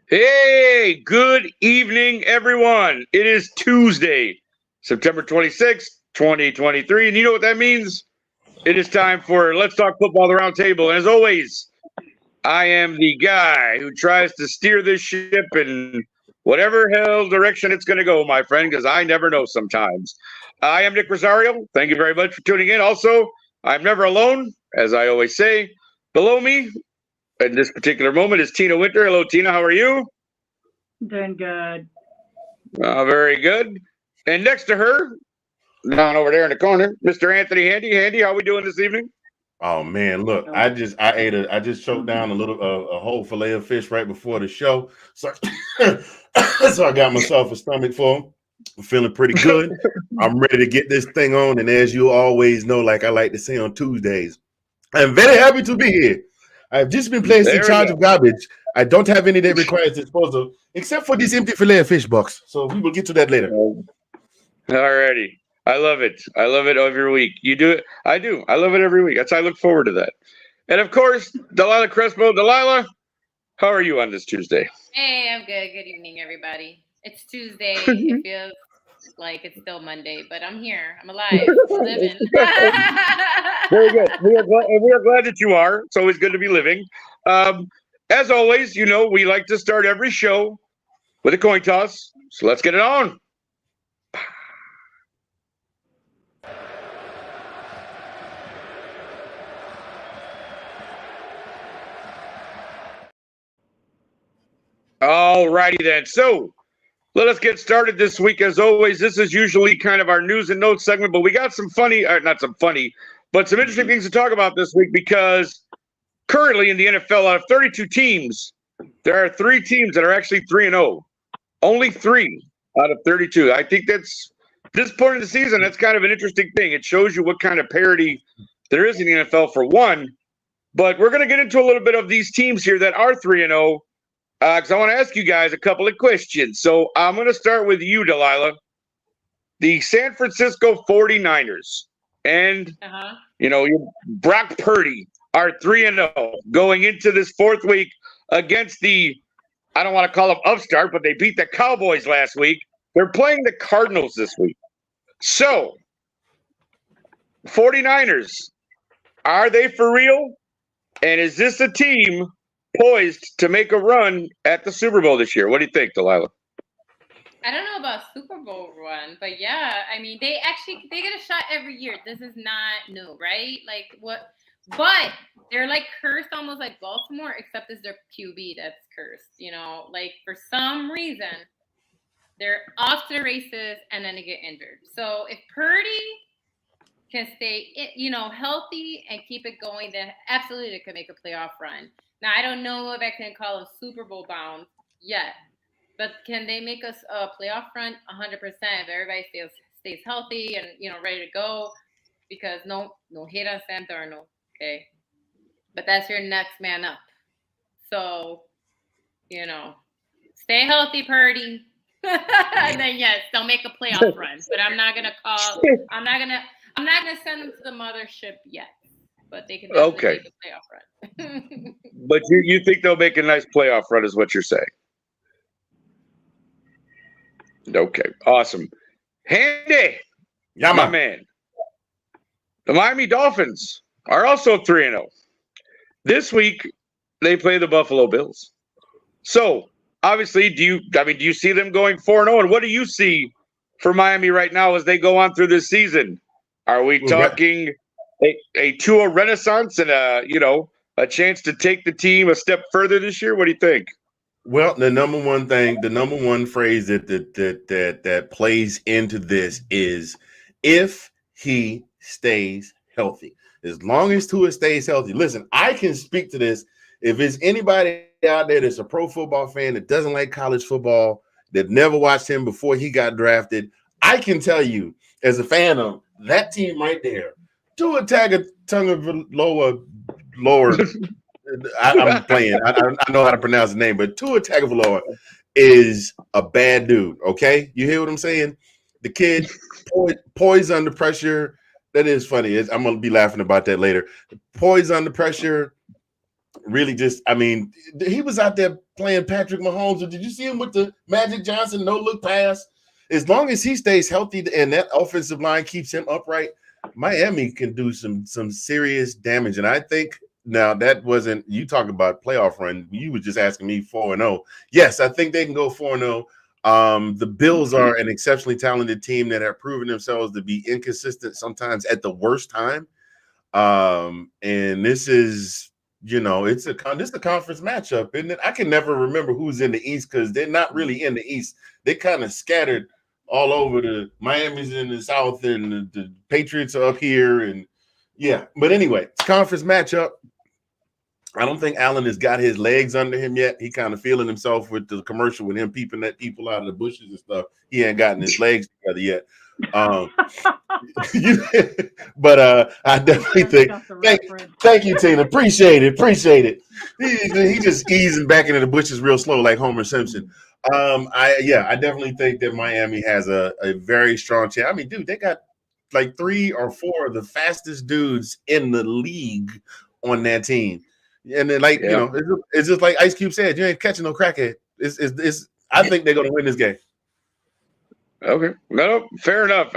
Hey, good evening, everyone. It is Tuesday, September 26th, 2023. And you know what that means? It is time for Let's Talk Football, the Roundtable. And as always, I am the guy who tries to steer this ship in whatever hell direction it's going to go, my friend, because I never know sometimes. I am Nick Rosario. Thank you very much for tuning in. Also, I'm never alone, as I always say. Below me, in this particular moment, is Tina Winter. Hello, Tina. How are you? Doing good. Very good. And next to her, down over there in the corner, Mr. Anthony Handy. Handy, how are we doing this evening? Oh man, look, I just choked down a whole fillet of fish right before the show. So, so I got myself a stomach full. I'm feeling pretty good. I'm ready to get this thing on. And as you always know, like I like to say on Tuesdays, I'm very happy to be here. I've just been placed in charge of garbage. I don't have any that requires disposal, except for this empty fillet of fish box. So we will get to that later. Alrighty. I love it. I love it every week. You do it. I do. I love it every week. I look forward to that. And of course, Delilah Crespo. Delilah, how are you on this Tuesday? Hey, I'm good. Good evening, everybody. It's Tuesday. It feels like it's still Monday, but I'm here. I'm alive. I'm living. Very good. We are glad that you are. It's always good to be living. As always, you know, we like to start every show with a coin toss. So let's get it on. All righty then. So let us get started this week. As always, this is usually kind of our news and notes segment, but we got some but some interesting things to talk about this week because currently in the NFL, out of 32 teams, there are 3 teams that are actually 3-0. Only 3 out of 32. I think that's, this point of the season, that's kind of an interesting thing. It shows you what kind of parity there is in the NFL for one. But we're going to get into a little bit of these teams here that are 3-0. Because I want to ask you guys a couple of questions. So I'm going to start with you, Delilah. The San Francisco 49ers and, Brock Purdy are 3-0 going into this 4th week against the, I don't want to call them upstart, but they beat the Cowboys last week. They're playing the Cardinals this week. So, 49ers, are they for real? And is this a team poised to make a run at the Super Bowl this year? What do you think, Delilah? I don't know about Super Bowl run, but yeah, I mean, they get a shot every year. This is not new, right? Like what? But they're like cursed, almost like Baltimore, except it's their QB that's cursed. You know, like for some reason, they're off to the races and then they get injured. So if Purdy can stay, healthy and keep it going, then absolutely they could make a playoff run. Now, I don't know if I can call them Super Bowl bound yet, but can they make us a playoff run? 100% if everybody stays healthy and, ready to go, because no hate on Sam Darnold, okay? But that's your next man up. So, stay healthy, Purdy. And then, yes, they'll make a playoff run. But I'm not going to send them to the mothership yet. But they can definitely make a playoff run. But you think they'll make a nice playoff run is what you're saying? Okay, awesome. Handy, my man. The Miami Dolphins are also 3-0. This week, they play the Buffalo Bills. So, obviously, do you see them going 4-0? And what do you see for Miami right now as they go on through this season? Are we talking a Tua renaissance and a chance to take the team a step further this year? What do you think? Well, the number one phrase that plays into this is if he stays healthy. As long as Tua stays healthy. Listen, I can speak to this. If it's anybody out there that's a pro football fan that doesn't like college football, that never watched him before he got drafted, I can tell you, as a fan of that team right there, Tua Tagovailoa, I'm playing. I know how to pronounce his name, but Tua Tagovailoa is a bad dude. Okay, you hear what I'm saying? The kid poised under pressure. That is funny. I'm gonna be laughing about that later. Poised under pressure. Really, he was out there playing Patrick Mahomes. Did you see him with the Magic Johnson no-look pass? As long as he stays healthy and that offensive line keeps him upright, Miami can do some serious damage. And I think. Now, that wasn't – you talk about playoff run. You were just asking me 4-0. Yes, I think they can go 4-0. The Bills are an exceptionally talented team that have proven themselves to be inconsistent sometimes at the worst time. And this is, this is a conference matchup, isn't it? I can never remember who's in the East because they're not really in the East. They kind of scattered all over. The Miami's in the South and the Patriots are up here. And, yeah. But anyway, it's a conference matchup. I don't think Allen has got his legs under him yet. He kind of feeling himself with the commercial with him peeping at people out of the bushes and stuff. He ain't gotten his legs together yet. But I definitely think thank you, Tina. Appreciate it. He just easing back into the bushes real slow like Homer Simpson. I definitely think that Miami has a very strong chance. I mean, dude, they got like 3 or 4 of the fastest dudes in the league on that team. And then, it's just like Ice Cube said, you ain't catching no crackhead. I think they're going to win this game. Okay. No, fair enough.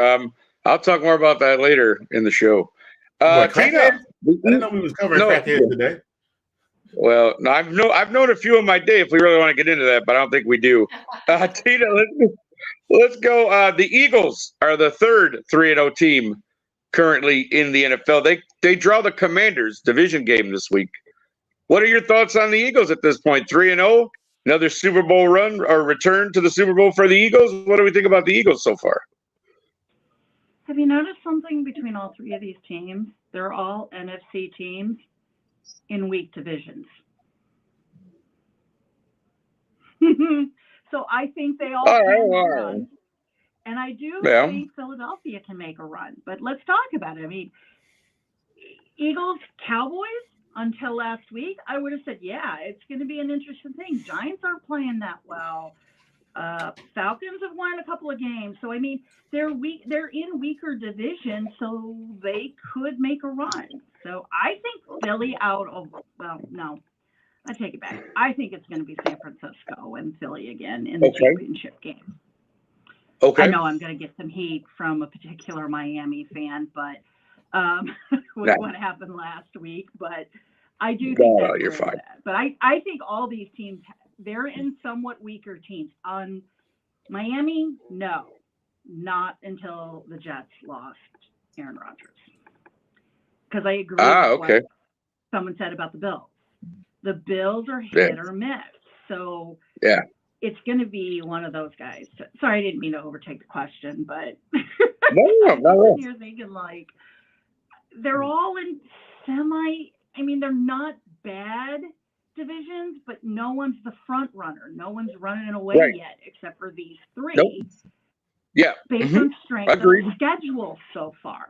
I'll talk more about that later in the show. Tina, I didn't know we was covering crackheads today. Well, no, I've known a few in my day if we really want to get into that, but I don't think we do. Tina, let's go. The Eagles are the third 3-0 team currently in the NFL. They draw the Commanders division game this week. What are your thoughts on the Eagles at this point? 3-0, another Super Bowl run or return to the Super Bowl for the Eagles? What do we think about the Eagles so far? Have you noticed something between all 3 of these teams? They're all NFC teams in weak divisions. So I think they all can make a run. And I do think Philadelphia can make a run. But let's talk about it. I mean, Eagles, Cowboys, until last week, I would have said, yeah, it's going to be an interesting thing. Giants aren't playing that well. Falcons have won a couple of games. So, I mean, they're weak. They're in weaker divisions, so they could make a run. So I think Philly no, I take it back. I think it's going to be San Francisco and Philly again in the championship game. Okay. I know I'm going to get some heat from a particular Miami fan, but with what happened last week. But I do think you're fine. But I think all these teams, they're in somewhat weaker teams. On Miami, no, not until the Jets lost Aaron Rodgers. Because I agree with what someone said about the Bills. The Bills are hit or miss. So it's going to be one of those guys. Sorry, I didn't mean to overtake the question, but no. You're thinking like they're all in they're not bad divisions, but no one's the front runner. No one's running away yet, except for these 3. Nope. Yeah. Based on strength of the schedule so far.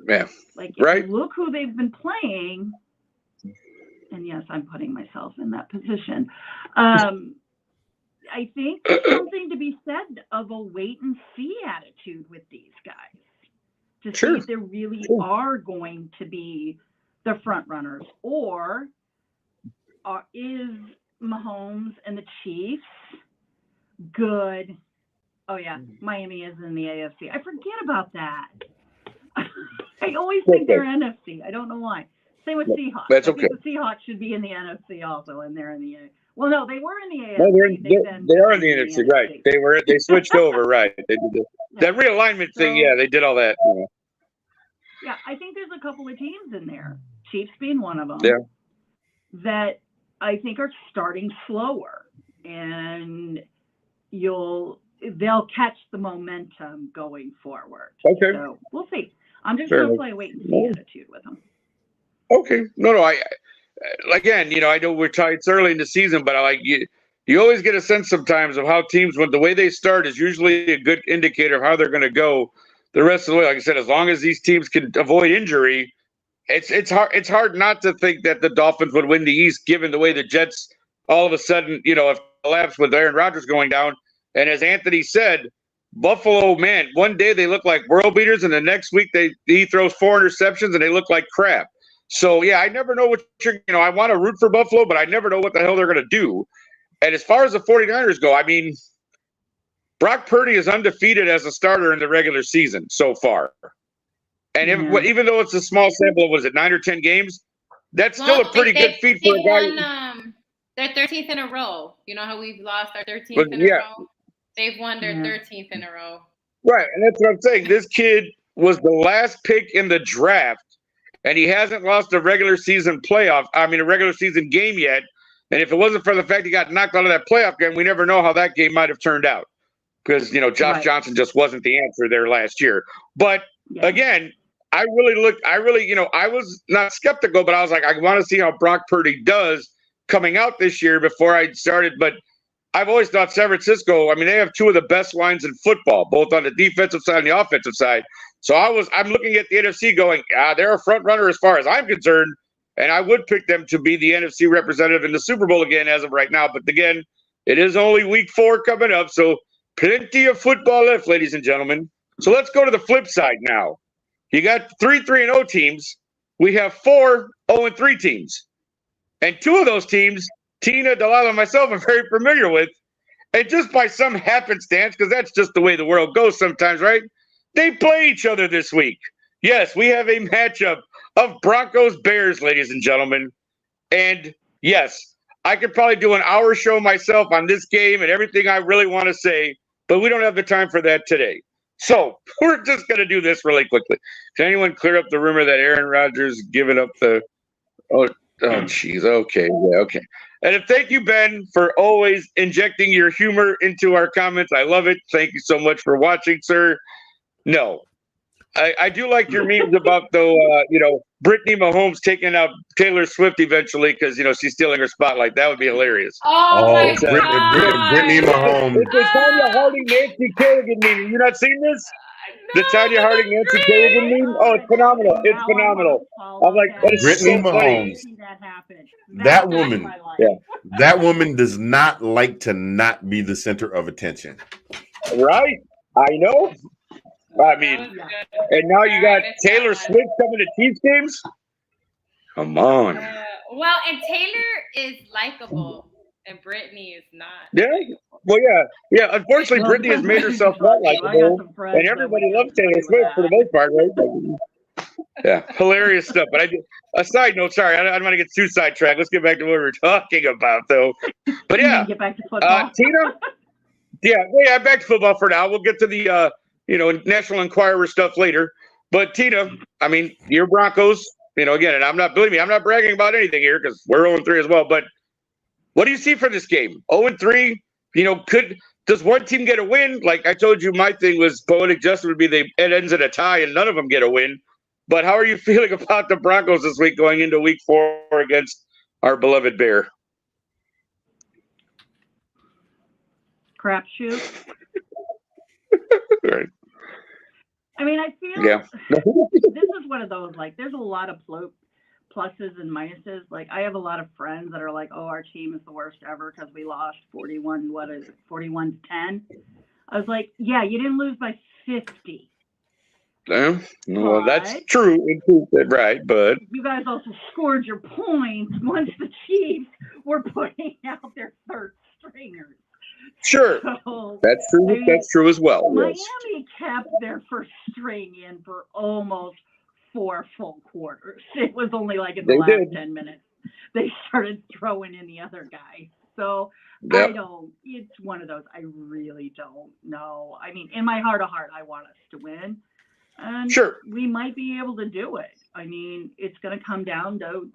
Yeah. Like, if you look who they've been playing, and yes, I'm putting myself in that position. I think there's something to be said of a wait and see attitude with these guys to see if they really are going to be the front runners, or is Mahomes and the Chiefs good? Oh yeah, Miami is in the AFC. I forget about that. I always think they're NFC. I don't know why. Same with Seahawks. That's I think the Seahawks should be in the NFC also, and they're in the Well, no, they were in the AFC. No, they are in the NFC, right? They switched over, right? They did that realignment thing. Yeah, they did all that. Yeah, I think there's a couple of teams in there, Chiefs being one of them, that I think are starting slower, and they'll catch the momentum going forward. Okay. So we'll see. I'm just going to play a wait and see attitude with them. Okay. No. Again, I know it's early in the season, but I like you. You always get a sense sometimes of how teams, when the way they start is usually a good indicator of how they're going to go the rest of the way. Like I said, as long as these teams can avoid injury, it's hard not to think that the Dolphins would win the East, given the way the Jets all of a sudden, have collapsed with Aaron Rodgers going down. And as Anthony said, Buffalo, man, one day they look like world beaters, and the next week he throws 4 interceptions and they look like crap. So, yeah, I never know what I want to root for Buffalo, but I never know what the hell they're going to do. And as far as the 49ers go, I mean, Brock Purdy is undefeated as a starter in the regular season so far. And even though it's a small sample, was it 9 or 10 games? That's still a pretty good feat for a guy. Their 13th in a row. You know how we've lost our 13th in a row? They've won their 13th in a row. Right, and that's what I'm saying. This kid was the last pick in the draft, and he hasn't lost a regular season game yet. And if it wasn't for the fact he got knocked out of that playoff game, we never know how that game might have turned out. Because, Josh Johnson just wasn't the answer there last year. But, again, I was not skeptical, but I was like, I want to see how Brock Purdy does coming out this year before I started. But I've always thought San Francisco, they have 2 of the best lines in football, both on the defensive side and the offensive side. So I'm looking at the NFC going, they're a front runner as far as I'm concerned. And I would pick them to be the NFC representative in the Super Bowl again as of right now. But again, it is only week 4 coming up. So plenty of football left, ladies and gentlemen. So let's go to the flip side now. You got 3 3-0 teams. We have 4 0-3 teams. And 2 of those teams, Tina, Delilah, and myself are very familiar with. And just by some happenstance, because that's just the way the world goes sometimes, right? They play each other this week. Yes, we have a matchup of Broncos-Bears, ladies and gentlemen. And yes, I could probably do an hour show myself on this game and everything I really want to say, but we don't have the time for that today. So we're just going to do this really quickly. Can anyone clear up the rumor that Aaron Rodgers giving up the – oh, jeez. Okay. Yeah, okay. And thank you, Ben, for always injecting your humor into our comments. I love it. Thank you so much for watching, sir. No. I do like your memes about, though, Brittany Mahomes taking out Taylor Swift eventually because, she's stealing her spotlight. That would be hilarious. Oh my God. Brittany Mahomes. It's the Tanya Harding, Nancy Kerrigan meme. You not seen this? The Tanya Harding, Nancy Kerrigan meme? Oh, it's phenomenal. It's phenomenal. I'm like, that is Brittany so Mahomes. That woman does not like to not be the center of attention. Right? I know. I mean, and now you got Taylor Swift coming to Chiefs games? Come on. Well, and Taylor is likable, and Brittany is not. Yeah. Well, yeah. Unfortunately, Brittany has made herself not likable, and everybody loves Taylor Swift for the most part, right? Yeah, hilarious stuff. But a side note. Sorry, I don't want to get too sidetracked. Let's get back to what we were talking about, though. But yeah, get back to football. Tina. Yeah. Back to football for now. We'll get to the National Enquirer stuff later. But Tina, your Broncos. Again, and I'm not bragging about anything here because we're 0-3 as well. But what do you see for this game? 0-3. Does one team get a win? Like I told you, my thing was poetic justice would be it ends in a tie and none of them get a win. But how are you feeling about the Broncos this week going into week 4 against our beloved Bear? Crapshoot. Right. I feel this is one of those, there's a lot of pluses and minuses. I have a lot of friends that are like, oh, our team is the worst ever because we lost 41-10. I was like, yeah, you didn't lose by 50. Well, that's true. Right, but you guys also scored your points once the Chiefs were putting out their third stringers. Sure, so, that's true. That's true as well. Miami kept their first string in for almost 4 full quarters. It was only in the last 10 minutes they started throwing in the other guy. So Yep. it's one of those, I really don't know. I mean, in my heart of heart, I want us to win. And Sure. we might be able to do it. I mean, it's going to come down to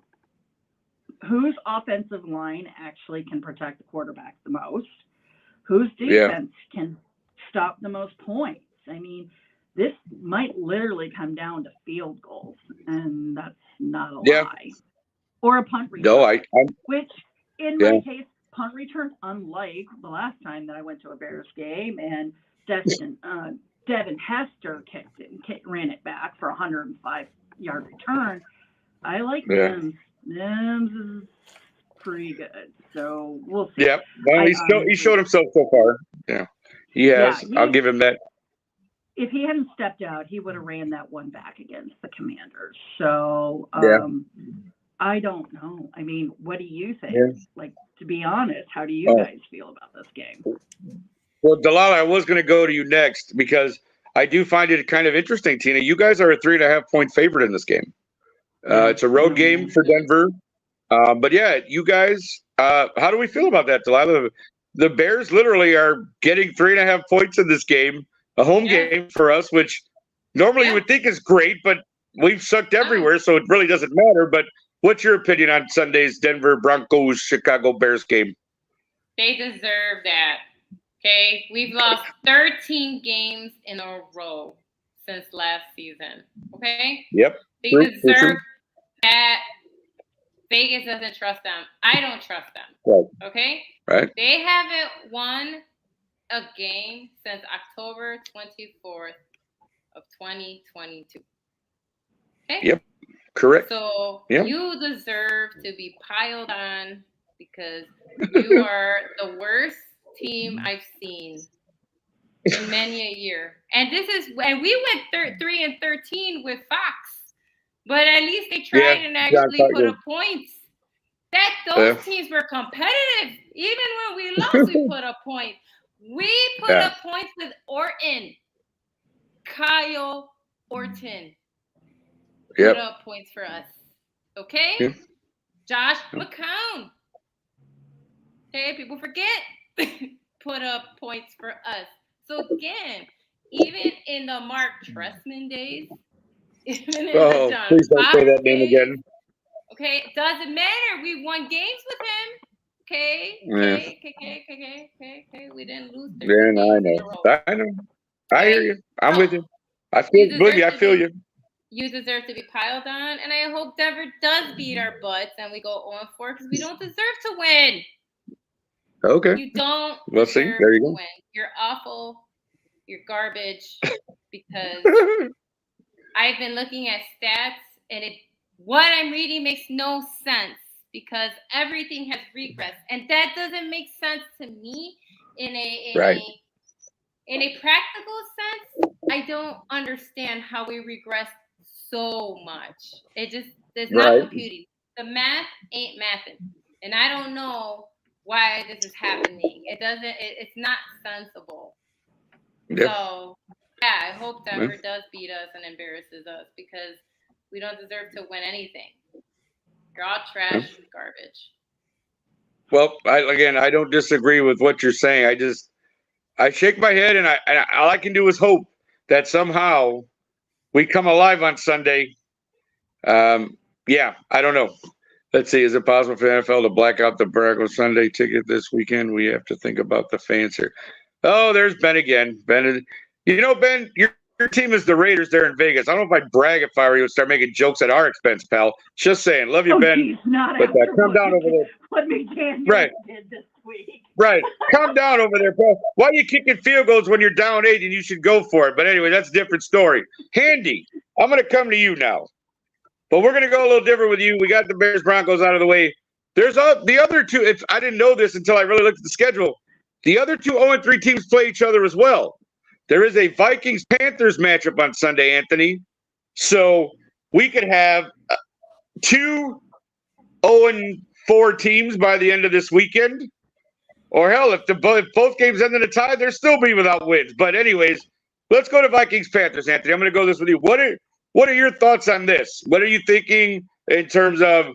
whose offensive line actually can protect the quarterback the most, whose defense can stop the most points. I mean, this might literally come down to field goals, and that's not a lie. Or a punt return. No, which, in my case, punt returns, unlike the last time that I went to a Bears game and Devin Hester ran it back for a 105-yard return. I like Mims. Mims is pretty good, so we'll see. Yeah, well, he showed himself so far. Yeah, he has. I'll give him that. If he hadn't stepped out, he would have ran that one back against the Commanders. So I don't know. I mean, what do you think? Yeah. Like, to be honest, how do you guys feel about this game? Well, Delilah, I was going to go to you next because I do find it kind of interesting, Tina. You guys are a 3.5-point favorite in this game. It's a road game for Denver. But yeah, you guys, how do we feel about that, Delilah? The Bears literally are getting 3.5 points in this game, a home game for us, which normally you would think is great, but we've sucked everywhere, so it really doesn't matter. But what's your opinion on Sunday's Denver Broncos Chicago Bears game? They deserve that. Okay, we've lost 13 games in a row since last season. Okay. Yep. They deserve that. Vegas doesn't trust them. I don't trust them. Right. Okay. Right. They haven't won a game since October 24th of 2022. Okay. Yep. Correct. So you deserve to be piled on because you are the worst team I've seen in many a year. And we went 3-13 with Fox, but at least they tried and actually put up points. Those teams were competitive. Even when we lost, we put up points. We put up points with Orton, Kyle Orton. Put up points for us. Okay? Yep. Josh McCown. Okay, people forget. Put up points for us. So again, even in the Mark Trestman days, even in the John please don't Fox say that days, name again. Okay, it doesn't matter. We won games with him. Okay. We didn't lose. I know. I hear you. I'm with you. I feel you. You deserve to be piled on, and I hope Denver does beat our butts and we go 0-4 because we don't deserve to win. Okay. You don't. Well, see, there you go. Win. You're awful. You're garbage because I've been looking at stats, and what I'm reading makes no sense because everything has regressed, and that doesn't make sense to me in a practical sense. I don't understand how we regressed so much. It's not computing. The math ain't mathing, and I don't know why this is happening. It's not sensible. Yep. So I hope Denver does beat us and embarrasses us because we don't deserve to win anything. You're all trash and garbage. Well, I don't disagree with what you're saying. I shake my head, and all I can do is hope that somehow we come alive on Sunday. I don't know. Let's see. Is it possible for the NFL to black out the Broncos Sunday ticket this weekend? We have to think about the fans here. Oh, there's Ben again. Ben, Ben, your team is the Raiders there in Vegas. I don't know if I'd brag if I were you and start making jokes at our expense, pal. Just saying. Love you, Ben. Geez, not but come down over there. What McDaniel did this week. Right. Calm down over there, bro. Why are you kicking field goals when you're down 8 and you should go for it? But anyway, that's a different story. Handy, I'm going to come to you now. But we're going to go a little different with you. We got the Bears Broncos out of the way. There's the other two. I didn't know this until I really looked at the schedule. The other two 0-3 teams play each other as well. There is a Vikings-Panthers matchup on Sunday, Anthony. So we could have 2 0-4 teams by the end of this weekend. Or hell, if both games end in a tie, they'll still be without wins. But anyways, let's go to Vikings-Panthers, Anthony. I'm going to go this with you. What are your thoughts on this? What are you thinking in terms of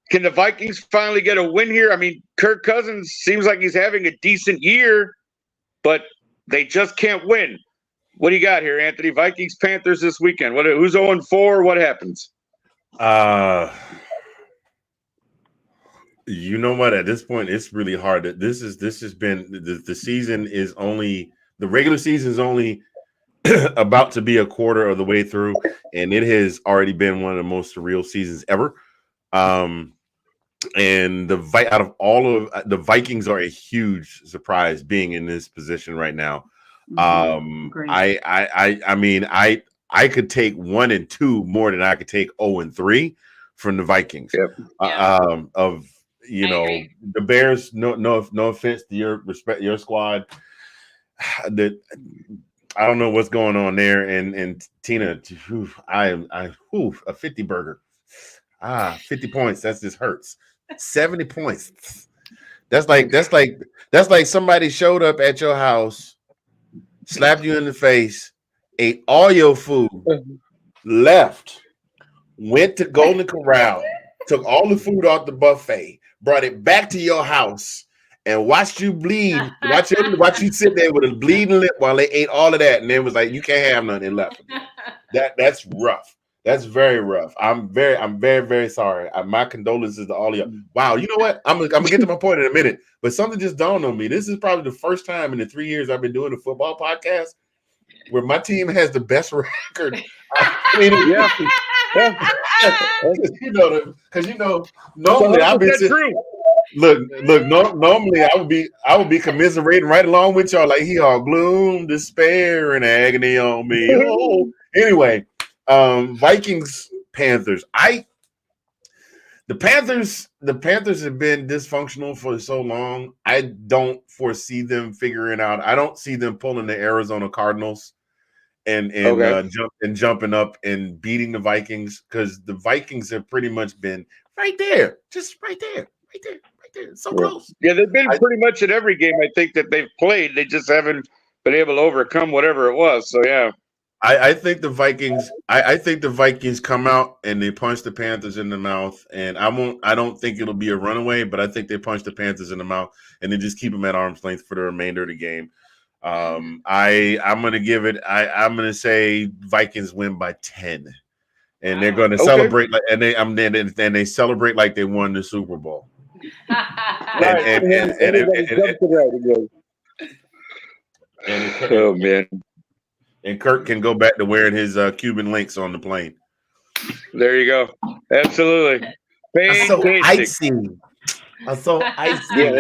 Can the Vikings finally get a win here? I mean, Kirk Cousins seems like he's having a decent year, but they just can't win. What do you got here, Anthony? Vikings Panthers this weekend. Who's 0-4? What happens? You know what? At this point, it's really hard. This has been the season is only the regular season is only about to be a quarter of the way through, and it has already been one of the most surreal seasons ever. And out of all of the Vikings are a huge surprise being in this position right now. I mean, I could take 1 and 2 more than I could take 0 and 3 from the Vikings. Yep. The Bears. No offense to your squad. That I don't know what's going on there. And Tina, a 50 burger. 50 points. That just hurts. 70 points. That's like somebody showed up at your house, slapped you in the face, ate all your food, left, went to Golden Corral, took all the food off the buffet, brought it back to your house, and watched you bleed. Watch you sit there with a bleeding lip while they ate all of that, and then was like, "You can't have nothing left." That's rough. That's very rough. I'm very, very sorry. My condolences to all of you. Wow, you know what? I'm gonna get to my point in a minute, but something just dawned on me. This is probably the first time in the 3 years I've been doing a football podcast where my team has the best record. Because normally I've been sitting. Normally I would be commiserating right along with y'all, like he all gloom, despair, and agony on me. Oh, anyway. Vikings, Panthers. The Panthers have been dysfunctional for so long. I don't foresee them figuring out. I don't see them pulling the Arizona Cardinals and jumping up and beating the Vikings, because the Vikings have pretty much been right there, just right there, so close. Yeah, they've been pretty much at every game I think that they've played. They just haven't been able to overcome whatever it was. So yeah. I think the Vikings. I think the Vikings come out and they punch the Panthers in the mouth, and I don't think it'll be a runaway, but I think they punch the Panthers in the mouth and then just keep them at arm's length for the remainder of the game. I'm gonna give it. I'm gonna say Vikings win by 10, and they're going to celebrate and they celebrate like they won the Super Bowl. Oh man. And Kirk can go back to wearing his Cuban links on the plane. There you go. Absolutely. I'm so icy. I'm so icy.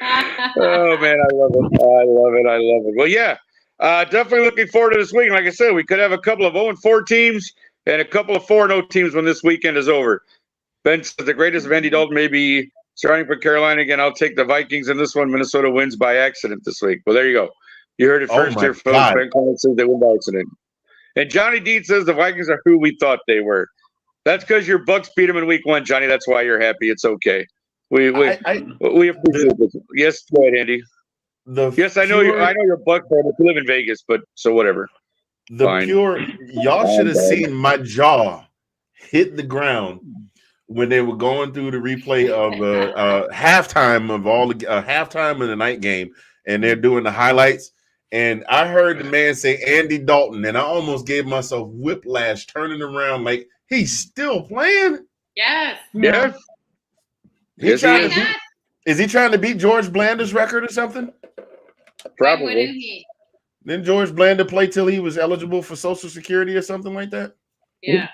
Oh man, I love it. Well, yeah, definitely looking forward to this week. Like I said, we could have a couple of 0-4 teams and a couple of 4-0 teams when this weekend is over. Ben says the greatest of Andy Dalton may be starting for Carolina again. I'll take the Vikings in this one. Minnesota wins by accident this week. Well, there you go. You heard it first here, folks. Ben Collins says they win by accident. And Johnny Dean says the Vikings are who we thought they were. That's because your Bucks beat them in week 1, Johnny. That's why you're happy. It's okay. We appreciate this. Yes, go ahead, Andy. Yes, I know you're a Bucks fan, but you live in Vegas, but so whatever. Y'all should have seen my jaw hit the ground when they were going through the replay of halftime of halftime of the night game, and they're doing the highlights. And I heard the man say Andy Dalton, and I almost gave myself whiplash turning around like he's still playing. Yes. Yeah. Is he trying to beat George Blander's record or something? Probably. Why wouldn't he? Didn't George Blander play till he was eligible for Social Security or something like that? Yeah.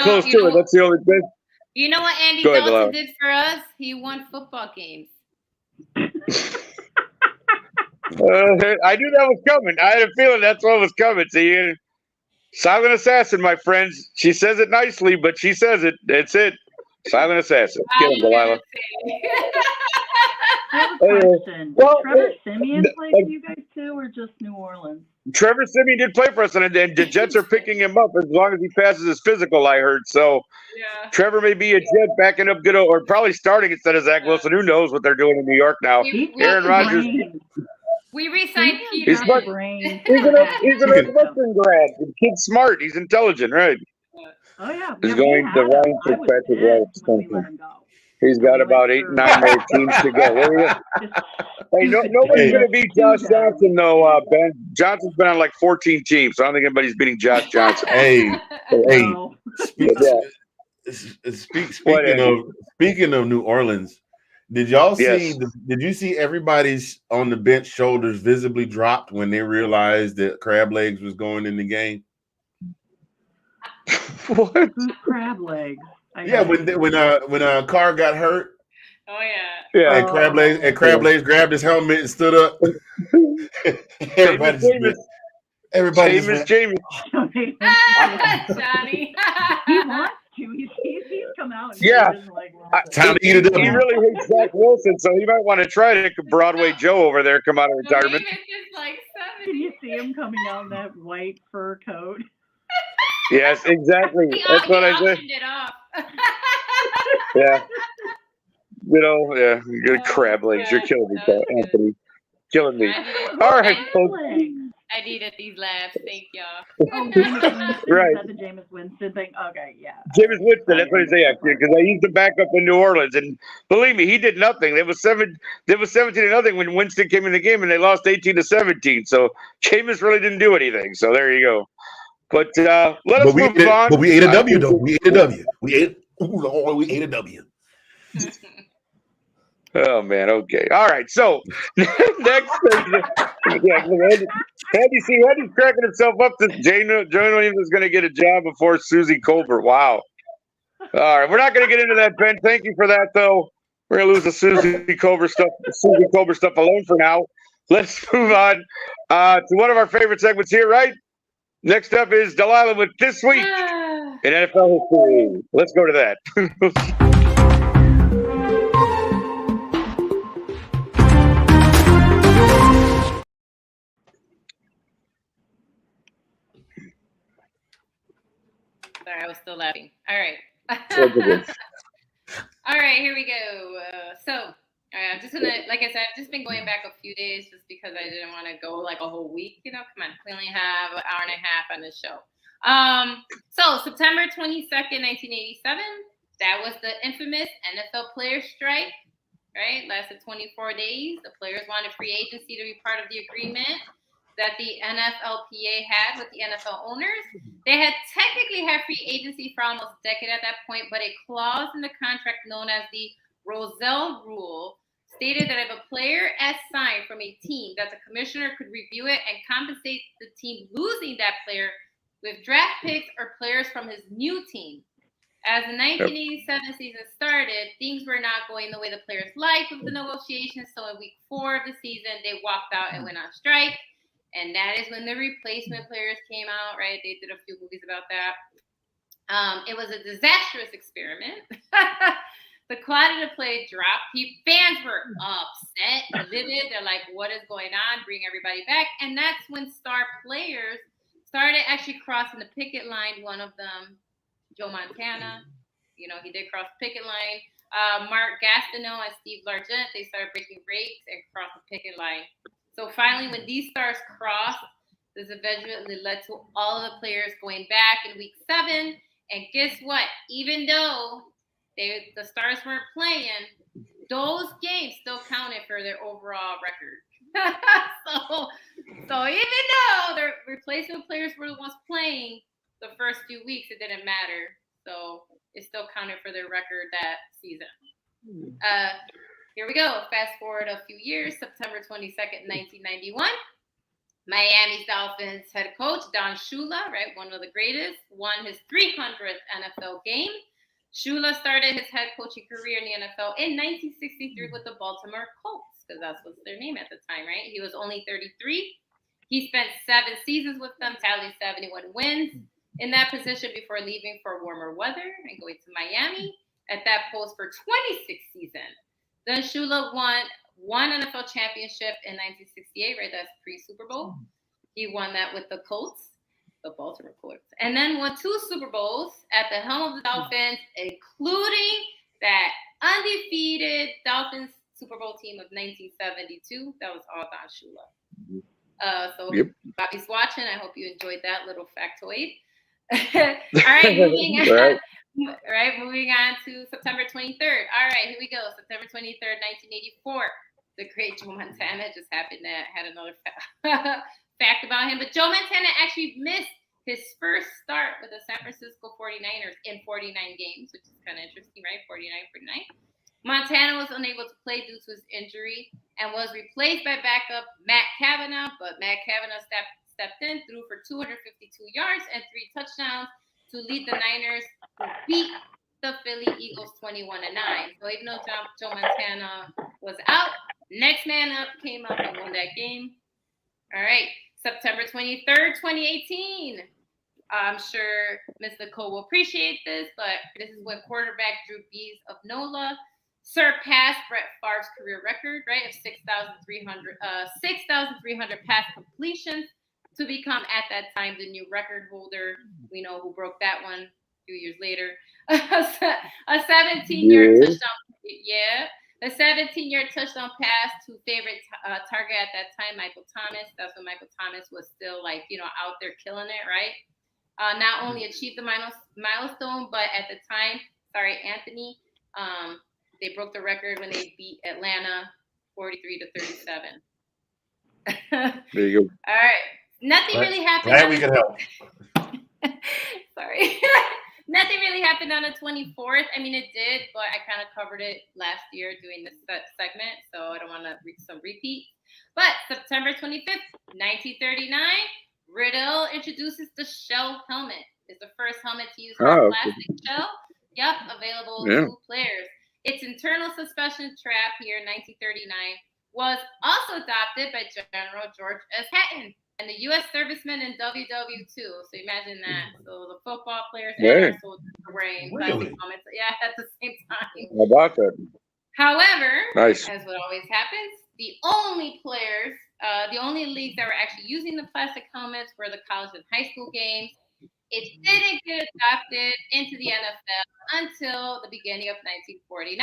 Close to it. That's the only thing. You know what Andy Dalton did for us? He won football games. I knew that was coming. I had a feeling that's what was coming. See, silent assassin, my friends. She says it nicely, but she says it. That's it. Silent assassin. Get him, Delilah. I have a question. Did Trevor Siemian play for you guys too, or just New Orleans? Trevor Siemian did play for us, and the Jets are picking him up as long as he passes his physical, I heard. So Trevor may be a Jet backing up good, or probably starting instead of Zach Wilson. Who knows what they're doing in New York now? Aaron Rodgers. We re-signed Peter. He's a Northwestern grad. The kid's smart. He's intelligent, right? Oh yeah, is going to Ryan Fitzpatrick right extension. He's got about 8, 9 more teams to go. Hey, nobody's going to beat Josh Johnson, though, Ben. Johnson's been on like 14 teams, so I don't think anybody's beating Josh Johnson. Hey, speaking of New Orleans, did y'all see? Did you see everybody's on the bench shoulders visibly dropped when they realized that Crab Legs was going in the game? What? Who's Crab Legs? Yeah, when Carr got hurt. Oh yeah. And Crab Legs grabbed his helmet and stood up. Everybody's Johnny. He wants to. He's come out. And time to eat it up. He really hates Zach Wilson, so he might want to try to Broadway Joe over there come out of retirement. Can you see him coming out in that white fur coat? Yes, exactly. That's what I said. Yeah. Good Crab Legs. You're killing me, Anthony. Killing me. All right, folks. I needed these laughs. Thank y'all. Right. Is that the Jameis Winston thing? Okay, yeah. Jameis Winston, that's what I say, because I used to back up in New Orleans, and believe me, he did nothing. There was 17-0 when Winston came in the game, and they lost 18-17. So Jameis really didn't do anything. So there you go. But let us move on. But we ate a W, though. We ate a W. We ate a W. Oh man, okay, all right. So next, Andy's cracking himself up that Joe Williams is going to get a job before Susie Colbert. Wow. All right, we're not going to get into that, Ben. Thank you for that, though. We're going to lose the Susie Colbert stuff alone for now. Let's move on to one of our favorite segments here. Right. Next up is Delilah with This Week in NFL History. Let's go to that. Sorry, I was still laughing. All right. All right, here we go. I'm just gonna, like I said, I've just been going back a few days just because I didn't want to go like a whole week. Come on, we only have an hour and a half on the show. So September 22nd, 1987, that was the infamous NFL player strike. Right, lasted 24 days. The players wanted free agency to be part of the agreement that the NFLPA had with the NFL owners. They had technically had free agency for almost a decade at that point, but a clause in the contract known as the Rozelle Rule stated that if a player is signed from a team, that the commissioner could review it and compensate the team losing that player with draft picks or players from his new team. As the 1987 season started, things were not going the way the players liked with the negotiations. So in week 4 of the season, they walked out and went on strike. And that is when the replacement players came out, right? They did a few movies about that. It was a disastrous experiment. The quality of play dropped. Fans were upset, livid. They're like, what is going on? Bring everybody back. And that's when star players started actually crossing the picket line. One of them, Joe Montana, he did cross the picket line. Mark Gastineau and Steve Largent, they started breaking breaks and crossed the picket line. So finally, when these stars crossed, this eventually led to all of the players going back in week 7. And guess what? Even though the stars weren't playing, those games still counted for their overall record. so even though their replacement players were the ones playing the first few weeks, it didn't matter. So it still counted for their record that season. Here we go. Fast forward a few years, September 22nd, 1991. Miami Dolphins head coach Don Shula, right, one of the greatest, won his 300th NFL game. Shula started his head coaching career in the NFL in 1963 with the Baltimore Colts, because that's what's their name at the time, right? He was only 33. He spent 7 seasons with them, tallied 71 wins in that position before leaving for warmer weather and going to Miami at that post for 26 seasons. Then Shula won one NFL championship in 1968, right? That's pre-Super Bowl. He won that with the Colts, the Baltimore Colts. And then won 2 Super Bowls at the helm of the Dolphins, including that undefeated Dolphins Super Bowl team of 1972. That was all Don Shula. Bobby's watching. I hope you enjoyed that little factoid. All right, moving on. Right. Right, moving on to September 23rd. All right, here we go. September 23rd, 1984. The great Joe Montana just happened to had another fact about him. But Joe Montana actually missed his first start with the San Francisco 49ers in 49 games, which is kind of interesting, right? 49. Montana was unable to play due to his injury and was replaced by backup Matt Cavanaugh, but Matt Cavanaugh stepped in, threw for 252 yards and 3 touchdowns to lead the Niners to beat the Philly Eagles 21-9. So even though Joe Montana was out, next man up came up and won that game. All right, September 23rd, 2018. I'm sure Ms. Nicole will appreciate this, but this is when quarterback Drew Brees of NOLA surpassed Brett Favre's career record, right, of 6,300 pass completions to become, at that time, the new record holder. We know who broke that one a few years later. A 17-yard touchdown. Yeah. A 17-yard touchdown pass to favorite target at that time, Michael Thomas. That's when Michael Thomas was still, out there killing it, right? Not only achieved the milestone, but at the time, Anthony, they broke the record when they beat Atlanta 43-37. There you go. All right. Nothing really happened. Glad we could help. Sorry. Nothing really happened on the 24th. I mean, it did, but I kind of covered it last year doing this segment, so I don't want to some repeat. But September 25th, 1939, Riddle introduces the shell helmet. It's the first helmet to use plastic shell. Yep, available to players. Its internal suspension trap here in 1939 was also adopted by General George S. Patton and the U.S. servicemen in WW2. So imagine that. So the football players and our soldiers were wearing plastic helmets. Yeah, at the same time. How about that? However, nice. As what always happens, the only leagues that were actually using the plastic helmets were the college and high school games. It didn't get adopted into the NFL until the beginning of 1949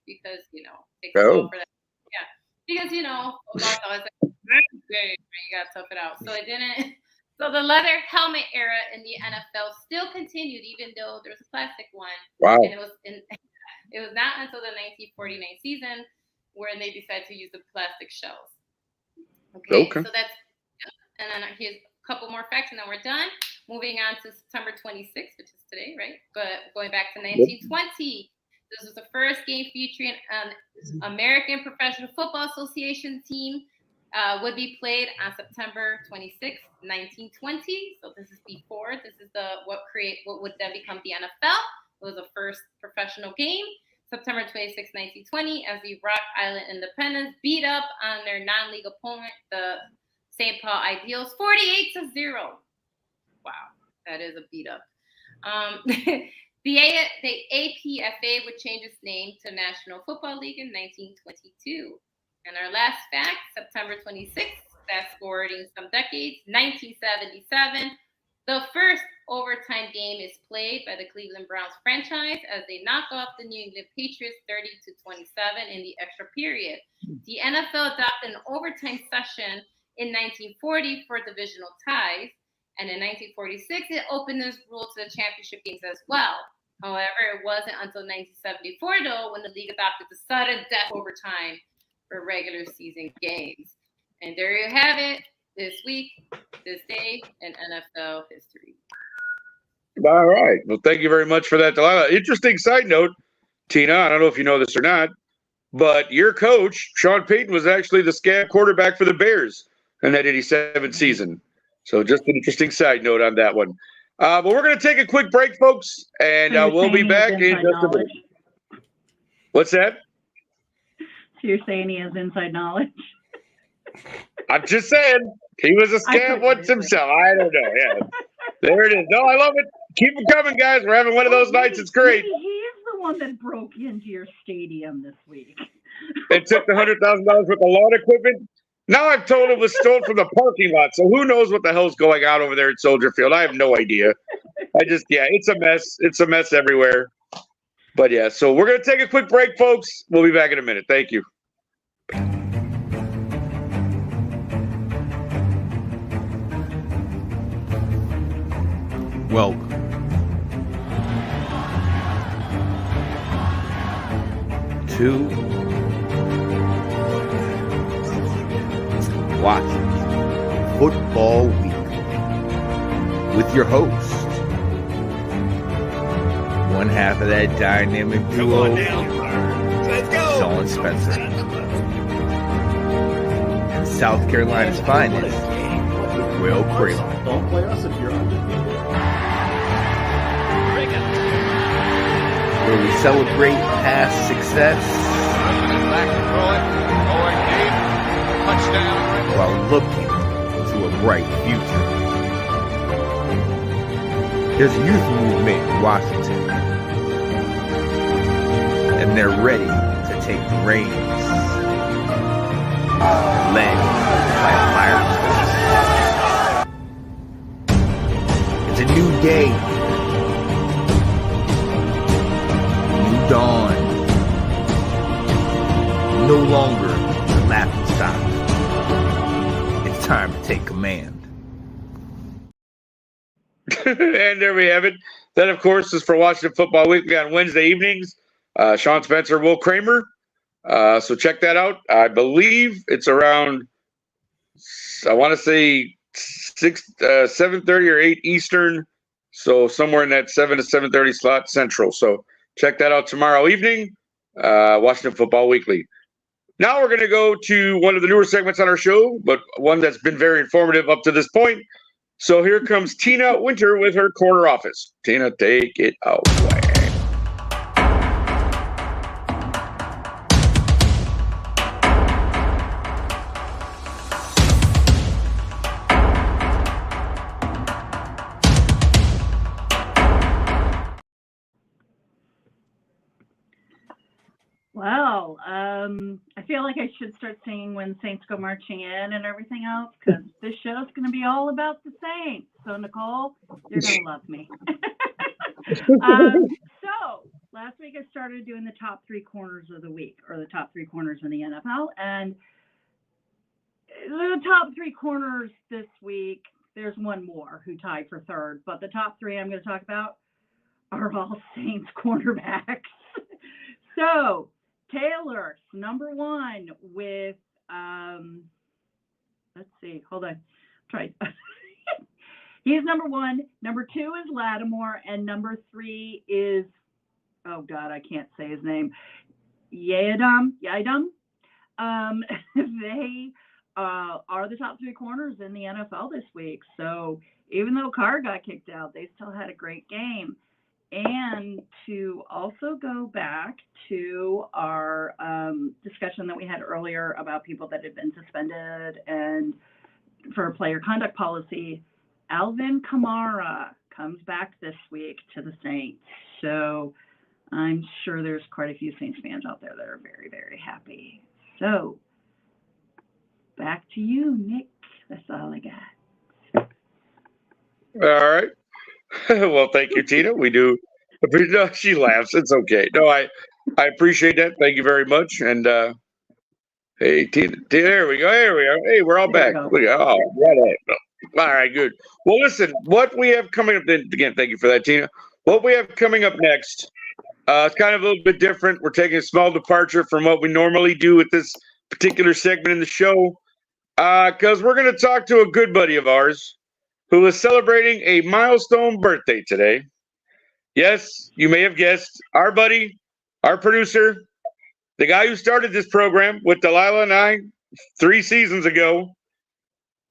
because, it takes a while for that. Yeah, because, football's always like, you got to tough it out. So it didn't. So the leather helmet era in the NFL still continued, even though there was a plastic one. Wow. And it was not until the 1949 season where they decided to use the plastic shells. Okay. So that's, and then here's a couple more facts, and then we're done. Moving on to September 26th, which is today, right? But going back to 1920, this was the first game featuring an American Professional Football Association team. Would be played on September 26, 1920. So this is before. This is what would then become the NFL. It was the first professional game. September 26, 1920, as the Rock Island Independents beat up on their non-league opponent, the St. Paul Ideals, 48-0. Wow, that is a beat up. The APFA would change its name to National Football League in 1922. And our last fact, September 26th, fast forwarding some decades, 1977, the first overtime game is played by the Cleveland Browns franchise as they knock off the New England Patriots 30-27 in the extra period. The NFL adopted an overtime session in 1940 for divisional ties, and in 1946, it opened this rule to the championship games as well. However, it wasn't until 1974, though, when the league adopted the sudden death overtime for regular season games. And there you have it, this week, this day in NFL history. All right. Well, thank you very much for that, Delilah. Interesting side note, Tina, I don't know if you know this or not, but your coach, Sean Payton, was actually the scab quarterback for the Bears in that 87 season. So just an interesting side note on that one. But we're going to take a quick break, folks, and we'll be back in just a minute. What's that? So you're saying he has inside knowledge? I'm just saying. He was a scab once himself. I don't know. Yeah. There it is. No, I love it. Keep it coming, guys. We're having one of those nights. It's great. Maybe he's the one that broke into your stadium this week. And took the $100,000 worth of lawn equipment. Now I've told it was stolen from the parking lot. So who knows what the hell's going on over there at Soldier Field? I have no idea. It's a mess. It's a mess everywhere. But yeah, so we're going to take a quick break, folks. We'll be back in a minute. Thank you. Welcome to Washington Football Week with your host, one half of that dynamic duo, Sean Spencer, and South Carolina's finest, Will Kramer. Don't play us if you're undefeated. Where we celebrate past success while looking to a bright future. There's a youth movement in Washington, and they're ready to take the reins, led by a fire It's a new day, new dawn, no longer the laughing stock. It's time to take command. And there we have it. That, of course, is for Washington Football Weekly on Wednesday evenings. Sean Spencer, Will Kramer. So check that out. I believe it's around, I want to say 7:30 or 8 Eastern. So somewhere in that 7 to 7:30 slot Central. So check that out tomorrow evening. Washington Football Weekly. Now we're going to go to one of the newer segments on our show, but one that's been very informative up to this point. So here comes Tina Winter with her corner office. Tina, take it away. Well, I feel like I should start singing When Saints Go Marching In and everything else, because this show's going to be all about the Saints. So, Nicole, you're going to love me. So, last week I started doing the top 3 corners of the week, or the top 3 corners in the NFL. And the top 3 corners this week, there's one more who tied for third. But the top 3 I'm going to talk about are all Saints cornerbacks. So, Taylor's number 1 with, let's see, hold on, try. He's number 1. Number 2 is Lattimore, and number 3 is, oh God, I can't say his name, Yadam. They are the top 3 corners in the NFL this week. So even though Carr got kicked out, they still had a great game. And to also go back to our discussion that we had earlier about people that had been suspended and for player conduct policy, Alvin Kamara comes back this week to the Saints. So I'm sure there's quite a few Saints fans out there that are very, very happy. So back to you, Nick. That's all I got. All right. Well, thank you, Tina. We do. No, she laughs. It's okay. No, I appreciate that. Thank you very much. And hey, Tina, there we go. There we are. Hey, we're all back. Look at, oh, right. All right, good. Well, listen, what we have coming up, again, thank you for that, Tina. What we have coming up next, it's kind of a little bit different. We're taking a small departure from what we normally do with this particular segment in the show, because we're going to talk to a good buddy of ours who is celebrating a milestone birthday today. Yes, you may have guessed, our buddy, our producer, the guy who started this program with Delilah and I 3 seasons ago,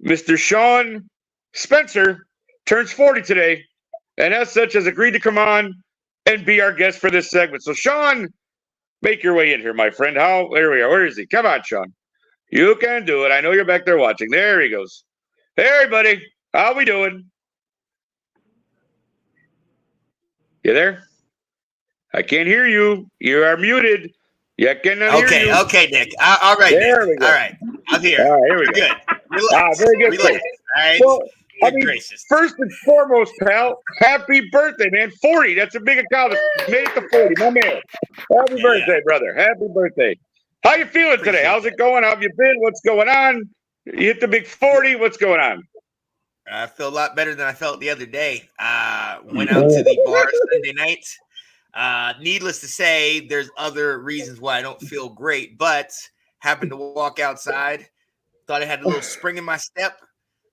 Mr. Sean Spencer, turns 40 today, and as such has agreed to come on and be our guest for this segment. So, Sean, make your way in here, my friend. There we are. Where is he? Come on, Sean. You can do it. I know you're back there watching. There he goes. Hey, everybody. How we doing? You there? I can't hear you. You are muted. You cannot hear you. Okay, Nick. All right, there Nick. we go. All right. I'm here. All right, here we go. Good. Relax. Very good. Relax. All right. Well, Good gracious. first and foremost, pal, happy birthday, man. 40. That's a big accomplishment. You made it to 40, my man. Happy birthday, brother. Happy birthday. How you feeling today? How's it going? How have you been? What's going on? You hit the big 40. What's going on? I feel a lot better than I felt the other day. Went out to the bar Sunday night. Needless to say, there's other reasons why I don't feel great, but happened to walk outside, thought I had a little spring in my step,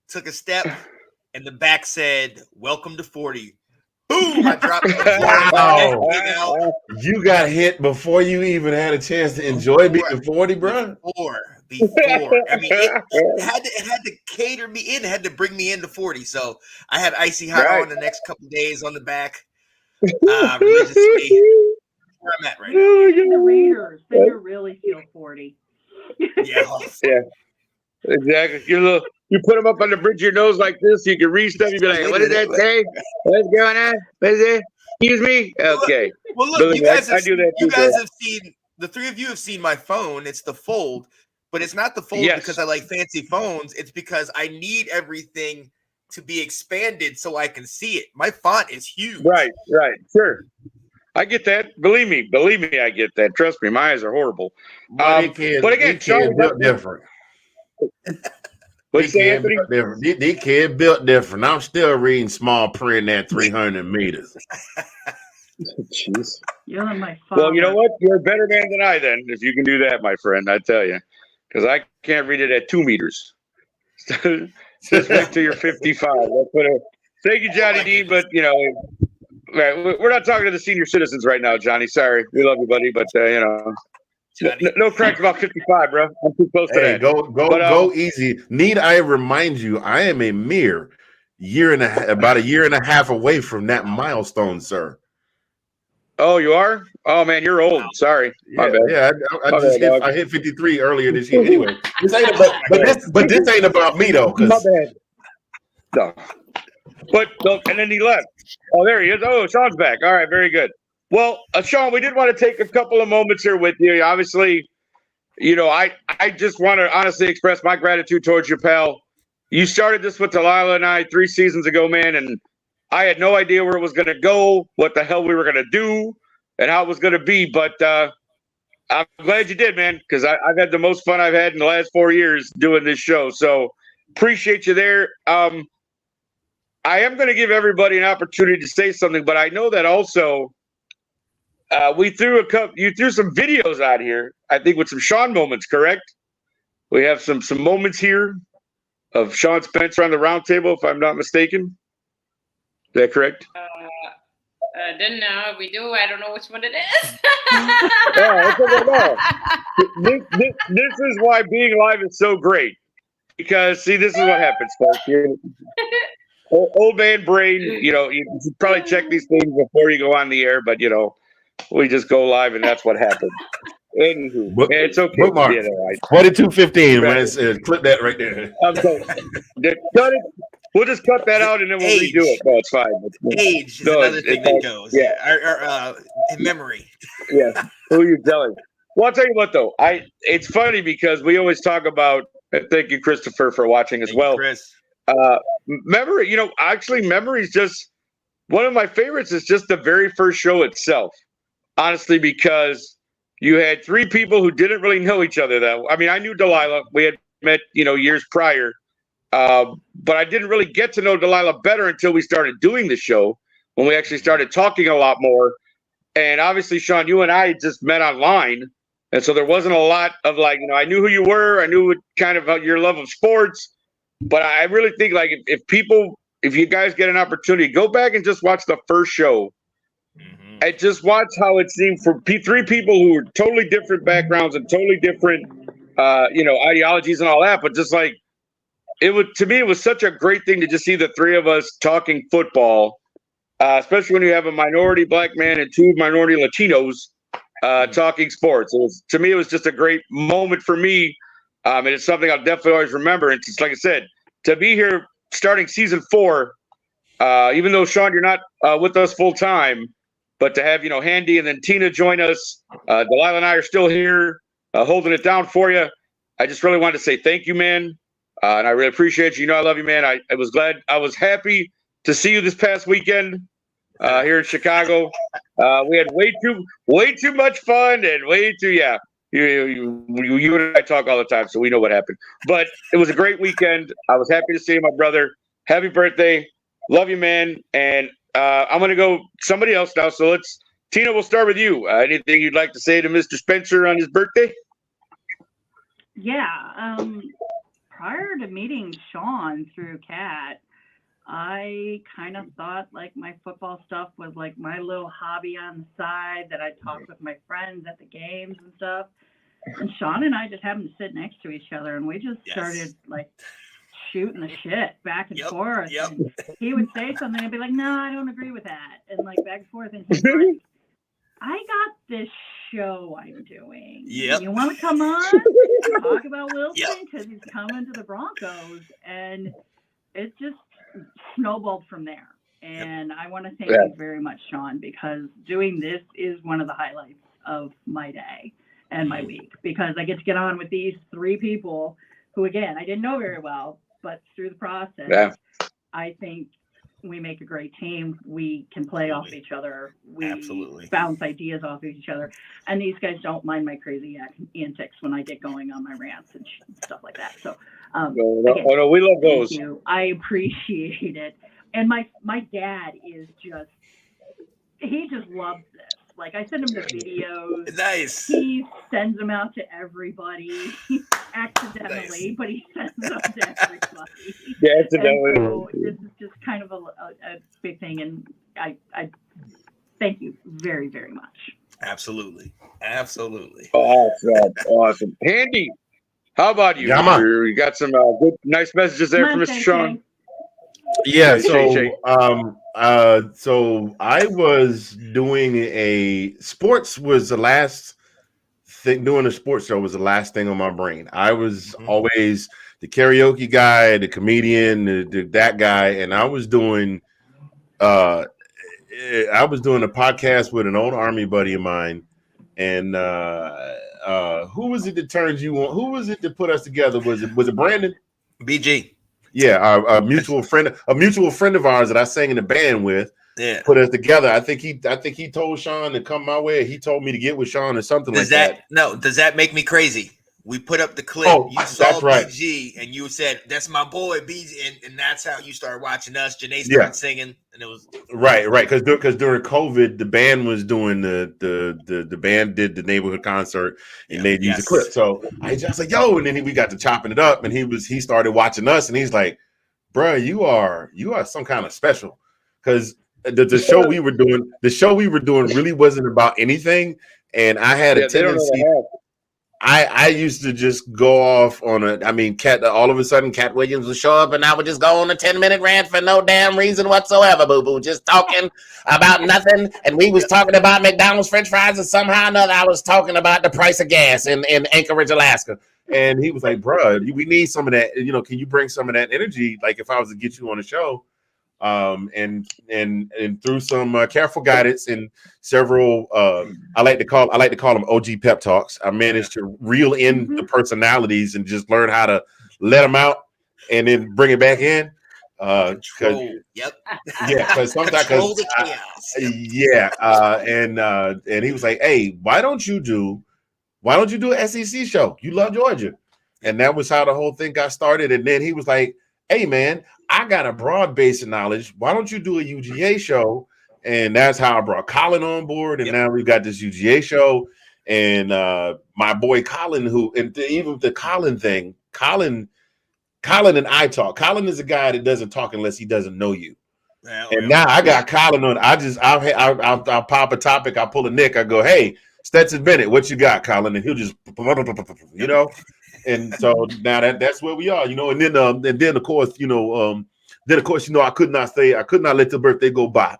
took a step, and the back said, "Welcome to 40." Boom! I dropped to the floor. My neck came out. You got hit before you even had a chance to enjoy being 40, bro. Before. I mean, it had to cater me in. It had to bring me into 40. So I had icy hot on the next couple days on the back. Religiously, where I'm at right now. The Raiders, they really feel 40. Yeah. Exactly. You put them up on the bridge of your nose like this, you can read stuff. You be like, "What does that say? What's going on? What is it? Excuse me." Okay. Well, look, Believe you guys me, I do that too, bro. have seen, the three of you have seen my phone. It's the Fold, but it's not the Fold because I like fancy phones. It's because I need everything to be expanded so I can see it. My font is huge. Right. Sure. I get that. Believe me, I get that. Trust me, my eyes are horrible. But again, Sean, built different. What you say, Anthony? These kids built different. I'm still reading small print at 300 meters. Jeez. You're my father. Well, you know what? You're a better man than I then, if you can do that, my friend. I tell you, because I can't read it at 2 meters. Just wait till you're 55. Thank you, Johnny Dean. But we're not talking to the senior citizens right now, Johnny. Sorry, we love you, buddy, but no cracks about 55, bro. I'm too close to that. Go easy. Need I remind you? I am a mere about a year and a half away from that milestone, sir. Oh, you are? Oh man, you're old. Sorry, my bad. Yeah, I hit 53 earlier this year. Anyway, this ain't this ain't about me though. My bad. No. But and then he left. Oh, there he is. Oh, Sean's back. All right, very good. Well, Sean, we did want to take a couple of moments here with you. Obviously, I just want to honestly express my gratitude towards you, pal. You started this with Delilah and I 3 seasons ago, man, and I had no idea where it was going to go, what the hell we were going to do, and how it was going to be. But I'm glad you did, man, because I've had the most fun I've had in the last 4 years doing this show. So appreciate you there. I am going to give everybody an opportunity to say something, but I know that also you threw some videos out here, I think, with some Sean moments, correct? We have some moments here of Sean Spencer on the roundtable, if I'm not mistaken. Is that correct? Didn't know. If we do, I don't know which one it is. This is why being live is so great. Because, see, this is what happens, folks. Old man brain, you should probably check these things before you go on the air, but, we just go live and that's what happens. Anywho, it's okay. Bookmark. 4215, man. Clip that right there. Cut it. We'll just cut that out and then we'll redo it. No, it's fine. Age is another thing that goes. Yeah. In memory. Yeah. Who are you telling? Well, I'll tell you what, though. It's funny because we always talk about, thank you, Christopher, for watching as well. Chris. Memory, memory is just one of my favorites. Is just the very first show itself, honestly, because you had 3 people who didn't really know each other. I knew Delilah. We had met, years prior, but I didn't really get to know Delilah better until we started doing the show, when we actually started talking a lot more. And obviously, Sean, you and I just met online, and so there wasn't a lot of I knew who you were. I knew kind of your love of sports. But I really think if you guys get an opportunity, go back and just watch the first show and just watch how it seemed for 3 people who were totally different backgrounds and totally different, ideologies and all that. But just to me, it was such a great thing to just see the 3 of us talking football, especially when you have a minority black man and 2 minority Latinos talking sports. To me, it was just a great moment for me. And it's something I'll definitely always remember. And just like I said, to be here starting season 4, even though, Sean, you're not with us full time, but to have, Handy and then Tina join us, Delilah and I are still here holding it down for you. I just really wanted to say thank you, man. And I really appreciate you. I love you, man. I was happy to see you this past weekend here in Chicago. We had way too much fun and you and I talk all the time, so we know what happened. But it was a great weekend. I was happy to see you, my brother. Happy birthday. Love you, man. And I'm going to go somebody else now. So let's Tina, we'll start with you. Anything you'd like to say to Mr. Spencer on his birthday? Yeah. Prior to meeting Sean through Kat, I kind of thought like my football stuff was like my little hobby on the side that I talked with my friends at the games and stuff. And Sean and I just happened to sit next to each other, and we just started like shooting the shit back and forth. And he would say something and be like, "No, I don't agree with that," and like back and forth. And he's like, "I got this show I'm doing. You want to come on talk about Wilson because he's coming to the Broncos?" And it just snowballed from there. And I want to thank you very much, Sean, because doing this is one of the highlights of my day and my week, because I get to get on with these three people who, again, I didn't know very well, but through the process, I think we make a great team. We can play off each other. We bounce ideas off of each other. And these guys don't mind my crazy antics when I get going on my rants and stuff like that. So, no, we love those. Thank you. I appreciate it. And my dad is he just loves this. Like, I send him the videos. Nice. He sends them out to everybody accidentally, but he sends them to everybody. Yeah, accidentally. So this is just kind of a big thing, and I thank you very, very much. Absolutely. Awesome. Handy, how about you? Yeah, you got some good, nice messages there from Mr. Sean. Yeah, so I was doing sports was the last thing. Doing a sports show was the last thing on my brain. I was always the karaoke guy, the comedian, that guy, and I was doing a podcast with an old Army buddy of mine. And who was it that turned you on? Who was it that put us together? Was it Brandon? BG. Yeah, a mutual friend of ours that I sang in the band with. Yeah, put us together. I think he told Sean to come my way. He told me to get with Sean or something like that. No, does that make me crazy? We put up the clip. Oh, you saw BG, and you said, "That's my boy, BG," and that's how you started watching us. Janae started singing, and it was right. Because during COVID, the band was doing the band did the neighborhood concert, and they used the clip. So I just like, yo, and then we got to chopping it up, and he started watching us, and he's like, "Bruh, you are some kind of special," because the show we were doing really wasn't about anything, and I had a tendency. I used to just go off on Cat. All of a sudden, Cat Williams would show up, and I would just go on a 10-minute rant for no damn reason whatsoever. Boo boo, just talking about nothing. And we was talking about McDonald's French fries, and somehow or another, I was talking about the price of gas in Anchorage, Alaska. And he was like, "Bro, we need some of that. Can you bring some of that energy? Like if I was to get you on the show." And through some careful guidance and several, I like to call them OG pep talks. I managed to reel in the personalities and just learn how to let them out and then bring it back in. Because sometimes, and he was like, "Hey, why don't you do an SEC show? You love Georgia," and that was how the whole thing got started. And then he was like, "Hey, man, I got a broad base of knowledge. Why don't you do a UGA show?" And that's how I brought Colin on board. And now we've got this UGA show. And my boy Colin, even the Colin thing, Colin and I talk. Colin is a guy that doesn't talk unless he doesn't know you. Now I got Colin on. I'll pop a topic. I'll pull a Nick. I go, "Hey, Stetson Bennett, what you got, Colin?" And he'll just, And so now that's where we are, and then of course, I could not let the birthday go by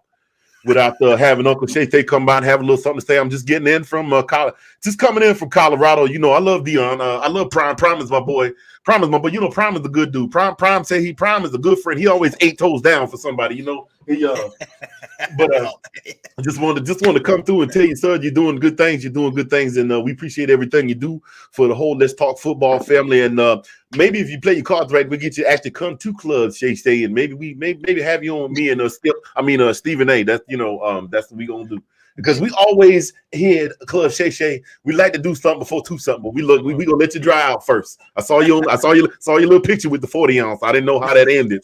without having Uncle Shay come by and have a little something to say. I'm just getting in from coming in from Colorado. I love Dion. I love Prime. Prime is my boy. Prime is a good dude. Prime say Prime is a good friend. He always 8 toes down for somebody, But I just wanted to come through and tell you, sir, you're doing good things. And we appreciate everything you do for the whole Let's Talk Football family. And maybe if you play your cards right, we'll get you to actually come to Club Shay, and maybe have you on me and Stephen A. That's that's what we gonna do. Because we always here at Club Shay, we like to do something before something, but we gonna let you dry out first. I saw your little picture with the 40 ounce. I didn't know how that ended.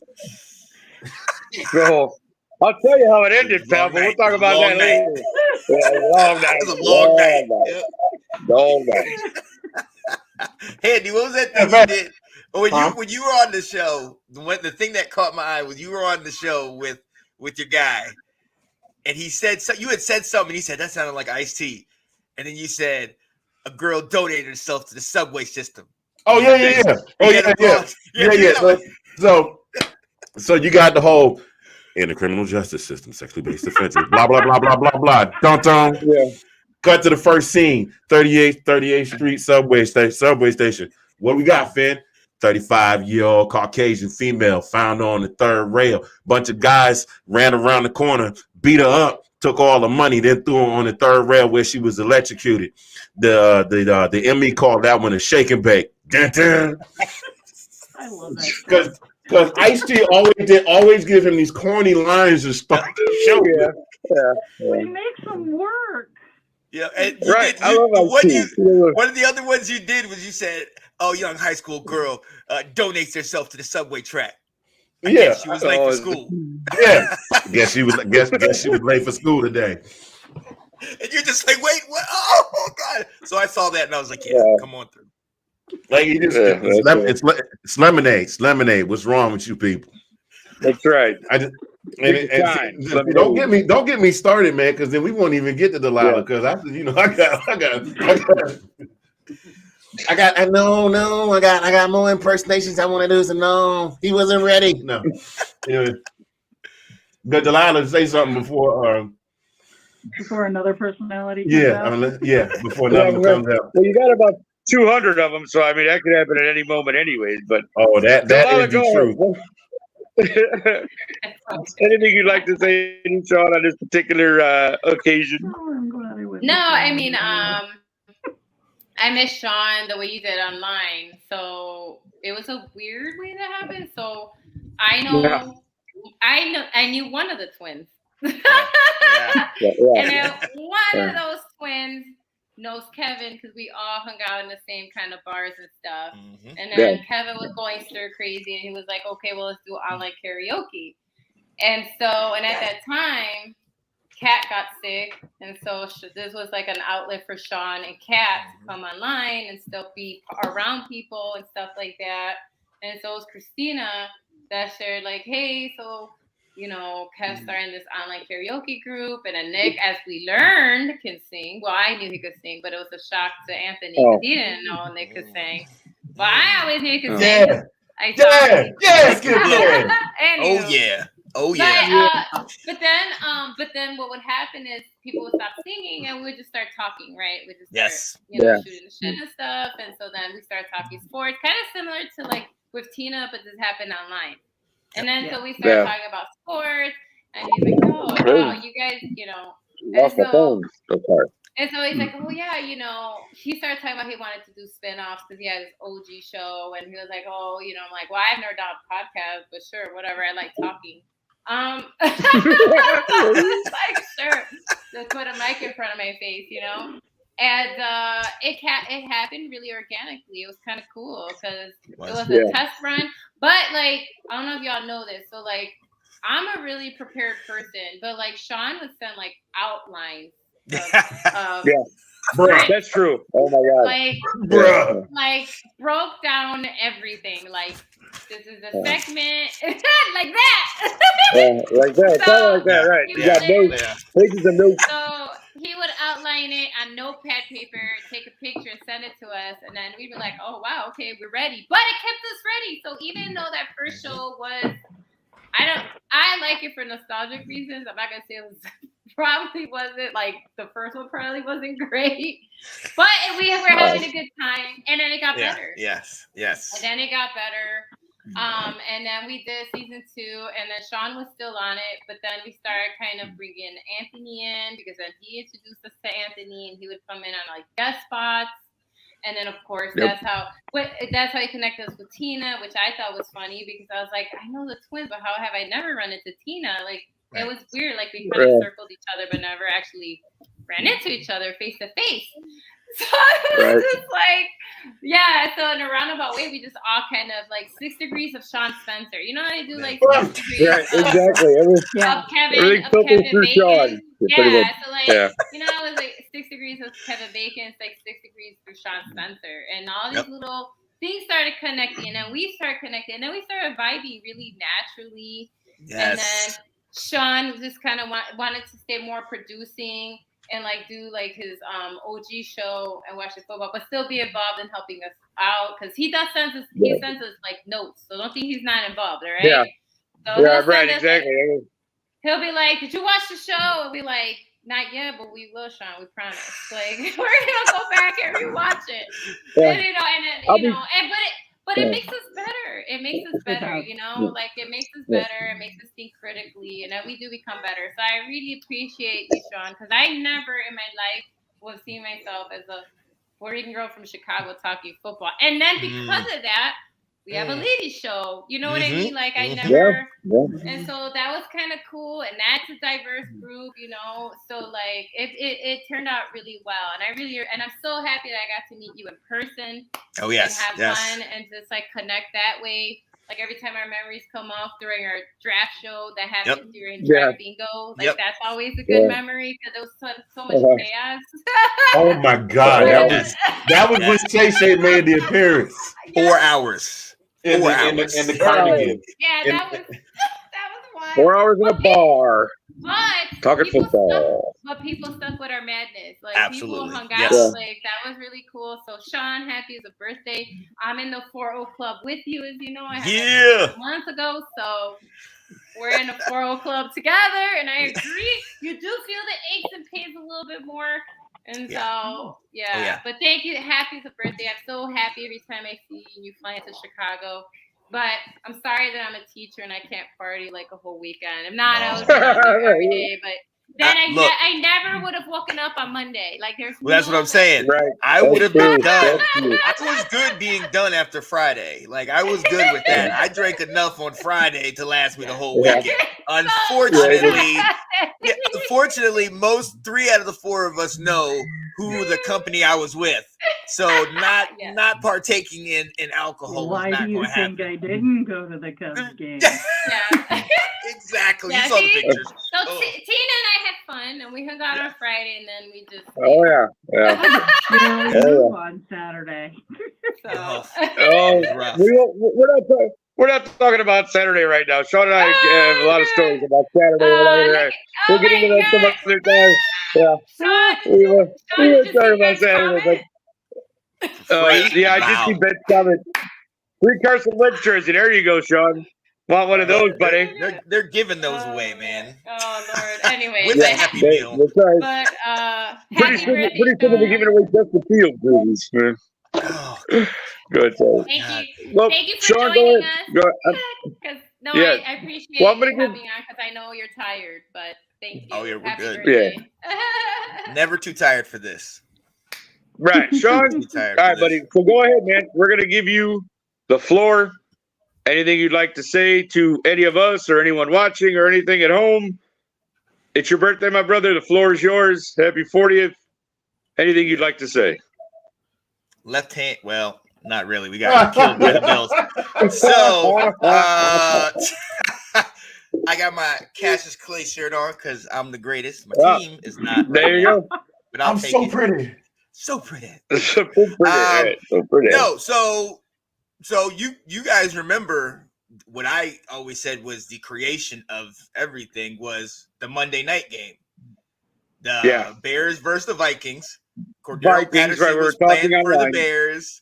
So I'll tell you how it ended, pal, but we'll talk about that later. Long night. It was a long night. Yep. Long night. Andy, what was that thing you did? When you were on the show, the thing that caught my eye was you were on the show with your guy, and he said you had said something. He said that sounded like Ice-T, and then you said a girl donated herself to the subway system. Oh yeah. Oh yeah. So you got the whole in the criminal justice system, sexually based offenses, blah blah blah blah blah blah. Dun. Yeah. Cut to the first scene, 38th Street subway station. What we got, Finn? 35-year-old Caucasian female found on the third rail. Bunch of guys ran around the corner, beat her up, took all the money, then threw her on the third rail where she was electrocuted. The ME called that one a shake and bake. Dun, dun. I love that. Because Ice-T always give him these corny lines to start the show. Yeah. He makes them work. Yeah, and I love Ice-T. One of the other ones you did was you said, "Oh, young high school girl donates herself to the subway track." I guess she was late for school. Yeah, guess she was late for school today. And you're just like, wait, what? Oh God! So I saw that and I was like, yeah. Come on through. Like it's lemonade. It's lemonade. What's wrong with you people? That's right. Don't get me started, man, because then we won't even get to Delilah. Because I got more impersonations I want to do. So no, he wasn't ready. No, but Delilah, say something before another personality comes out. Before another one comes out. Well, you got about 200 of them, so I mean that could happen at any moment, anyways. But that is the truth. Anything you'd like to say, Sean, on this particular occasion? No, I mean, I miss Sean the way you did online. So it was a weird way that happened. So I knew one of the twins. And then one of those twins knows Kevin because we all hung out in the same kind of bars and stuff. Mm-hmm. And then Kevin was going stir crazy and he was like, okay, well, let's do online karaoke. And at that time, Kat got sick. And so this was like an outlet for Sean and Kat to come online and still be around people and stuff like that. And so it was Christina that shared like, hey, so Kev started this online karaoke group, and then Nick, as we learned, can sing. Well, I knew he could sing, but it was a shock to Anthony because he didn't know Nick could sing. But I always knew he could sing. Oh yeah. But then what would happen is people would stop singing and we would just start talking, right? We just start, shooting the shit and stuff, and so then we started talking sports, kind of similar to like with Tina, but this happened online. And then so we started talking about sports, and he's like, "Oh, wow, you guys, And so he's like, "Oh yeah, He started talking about he wanted to do spinoffs because he had his OG show, and he was like, "Oh, I'm like, well, I've never done a podcast, but sure, whatever. I like talking." It's like, sure, just put a mic in front of my face, And it happened really organically. It was kind of cool because it was a test run. But like, I don't know if y'all know this. So like, I'm a really prepared person, but like Sean would send like outlines. That's true. Oh my God. Like broke down everything. Like this is a segment, like that. Like that. So, like that, right? You got notes, pages of notes. So he would outline it on notepad paper, take a picture, send it to us, and then we'd be like, "Oh wow, okay, we're ready." But it kept us ready. So even though that first show was, I like it for nostalgic reasons. I'm not gonna say it was probably wasn't like the first one probably wasn't great, but we were having a good time, and then it got better. Yes. And then it got better. And then we did season 2, and then Sean was still on it, but then we started kind of bringing Anthony in because then he introduced us to Anthony, and he would come in on like guest spots. And then of course that's how he connected us with Tina, which I thought was funny because I was like, I know the twins, but how have I never run into Tina? Like it was weird, like we kind of circled each other, but never actually ran into each other face to face. So it was Right. just like, yeah. So in a roundabout way, we just all kind of like 6 degrees of Sean Spencer. You know how they do like 6 degrees Right, of, exactly. Yeah. of Kevin Everything of filters Kevin through Sean. Bacon. Yeah, pretty Yeah. much. So like, Yeah. you know, it was like 6 degrees of Kevin Bacon. It's like 6 degrees through Sean Spencer, and all these little things started connecting, and then we started connecting, and then we started vibing really naturally. And then Sean just kind of wanted to stay more producing and like do like his OG show and watch the football, but still be involved in helping us out because he does sends us like notes. So don't think he's not involved, all right? Yeah. So Yeah, he'll right, send us, exactly. he'll be like, "Did you watch the show?" I'll be like, "Not yet, but we will, Sean. We promise." Like we're gonna go back and rewatch it. Yeah. And, and then but it makes us better. It makes us better, you know. Like it makes us better. It makes us think critically, and then we do become better. So I really appreciate you, Sean, because I never in my life would see myself as a boarding girl from Chicago talking football, and then because of that, we have a ladies show. You know what I mean? Like I never. And so that was kind of cool, and that's a diverse group, you know. So like it turned out really well, and I'm so happy that I got to meet you in person. Oh yes, and have fun and just like connect that way. Like every time our memories come off during our draft show that happened during draft bingo, like that's always a good memory because there was so much chaos. Oh my God, that was when Shay made the appearance. 4 hours. In the Carnegie. Yeah, that was wild. 4 hours in a bar. But talking football. People stuck with our madness. Like absolutely. People hung out. Like that was really cool. So Sean, happy is a birthday. I'm in the 4-0 club with you, as you know. I had months ago. So we're in the 4-0 club together, and I agree. You do feel the aches and pains a little bit more. And so, but thank you. Happy is a birthday. I'm so happy every time I see you fly into Chicago. But I'm sorry that I'm a teacher and I can't party like a whole weekend. I'm not out every day, but then I never would have woken up on Monday. Like that's what I'm saying. Right. I would have been done. I was good being done after Friday. Like I was good with that. I drank enough on Friday to last me the whole weekend. Unfortunately, most 3 out of the 4 of us know who the company I was with. So not partaking in alcohol. Why do you think I didn't go to the Cubs game? Exactly. You saw the pictures. So Tina and I had fun, and we hung out on Friday, and then we just. On Saturday. So. We're not talking about Saturday right now. Sean and I have a lot of stories about Saturday. We'll get into that some other time. Yeah. We were talking about Saturday. I just see Ben comment. Free Carson Wentz jersey. There you go, Sean. Want one of those, buddy? They're giving those away, man. Oh Lord. Anyway, with a Happy Meal. But pretty soon they'll be giving away Justin Fields jerseys, man. Good. Thank you. Well, thank you for Sean, joining us. I appreciate you coming on because I know you're tired, but thank you. Oh yeah, we're good. Birthday. Never too tired for this. Right, Sean. All right, buddy. So go ahead, man. We're gonna give you the floor. Anything you'd like to say to any of us or anyone watching or anything at home? It's your birthday, my brother. The floor is yours. Happy 40th. Anything you'd like to say? Left hand. Well, not really. We got killed by the Bills. So I got my Cassius Clay shirt on because I'm the greatest. My team is not. There you go. But I'm so pretty. So pretty. So pretty. No, so you guys remember what I always said was the creation of everything was the Monday night game. The Bears versus the Vikings. Cordero Patterson was playing for the Bears.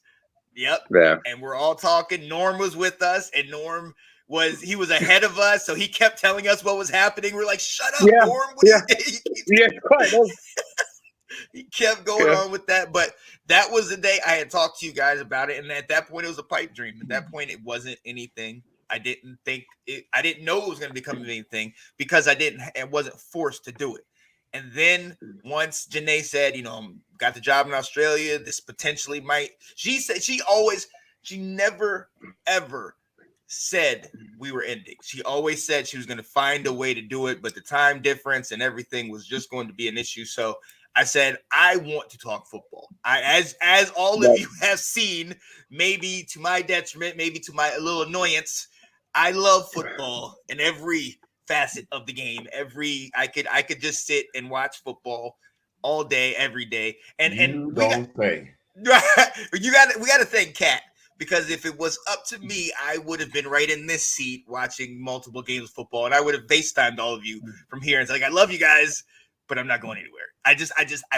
Yep. Yeah. And we're all talking. Norm was with us, and Norm was ahead of us, so he kept telling us what was happening. We're like, "Shut up, Norm!" Quite. He kept going on with that, but that was the day I had talked to you guys about it, and at that point, it was a pipe dream. At that point, it wasn't anything. I didn't know it was going to become anything because I wasn't forced to do it. And then once Janae said, got the job in Australia, this potentially might. She said she never ever said we were ending. She always said she was going to find a way to do it, but the time difference and everything was just going to be an issue. So I said, I want to talk football. As all of you have seen, maybe to my detriment, maybe to my little annoyance, I love football in every facet of the game. I could just sit and watch football all day, every day. And we got we got to thank Kat, because if it was up to me, I would have been right in this seat watching multiple games of football, and I would have FaceTimed all of you from here and said, like, I love you guys, but I'm not going anywhere. I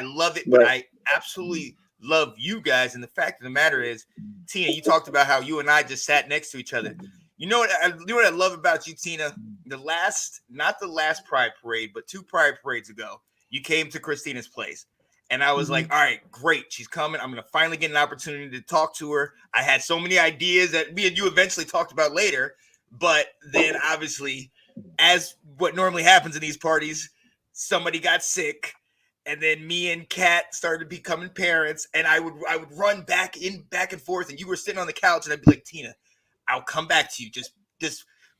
love it, but I absolutely love you guys. And the fact of the matter is, Tina, you talked about how you and I just sat next to each other. You know what I love about you, Tina? Not the last Pride Parade, but 2 Pride Parades ago, you came to Christina's place. And I was like, all right, great. She's coming. I'm going to finally get an opportunity to talk to her. I had so many ideas that me and you eventually talked about later. But then obviously, as what normally happens in these parties, somebody got sick. And then me and Kat started becoming parents. And I would run back and forth. And you were sitting on the couch. And I'd be like, Tina, I'll come back to you. Just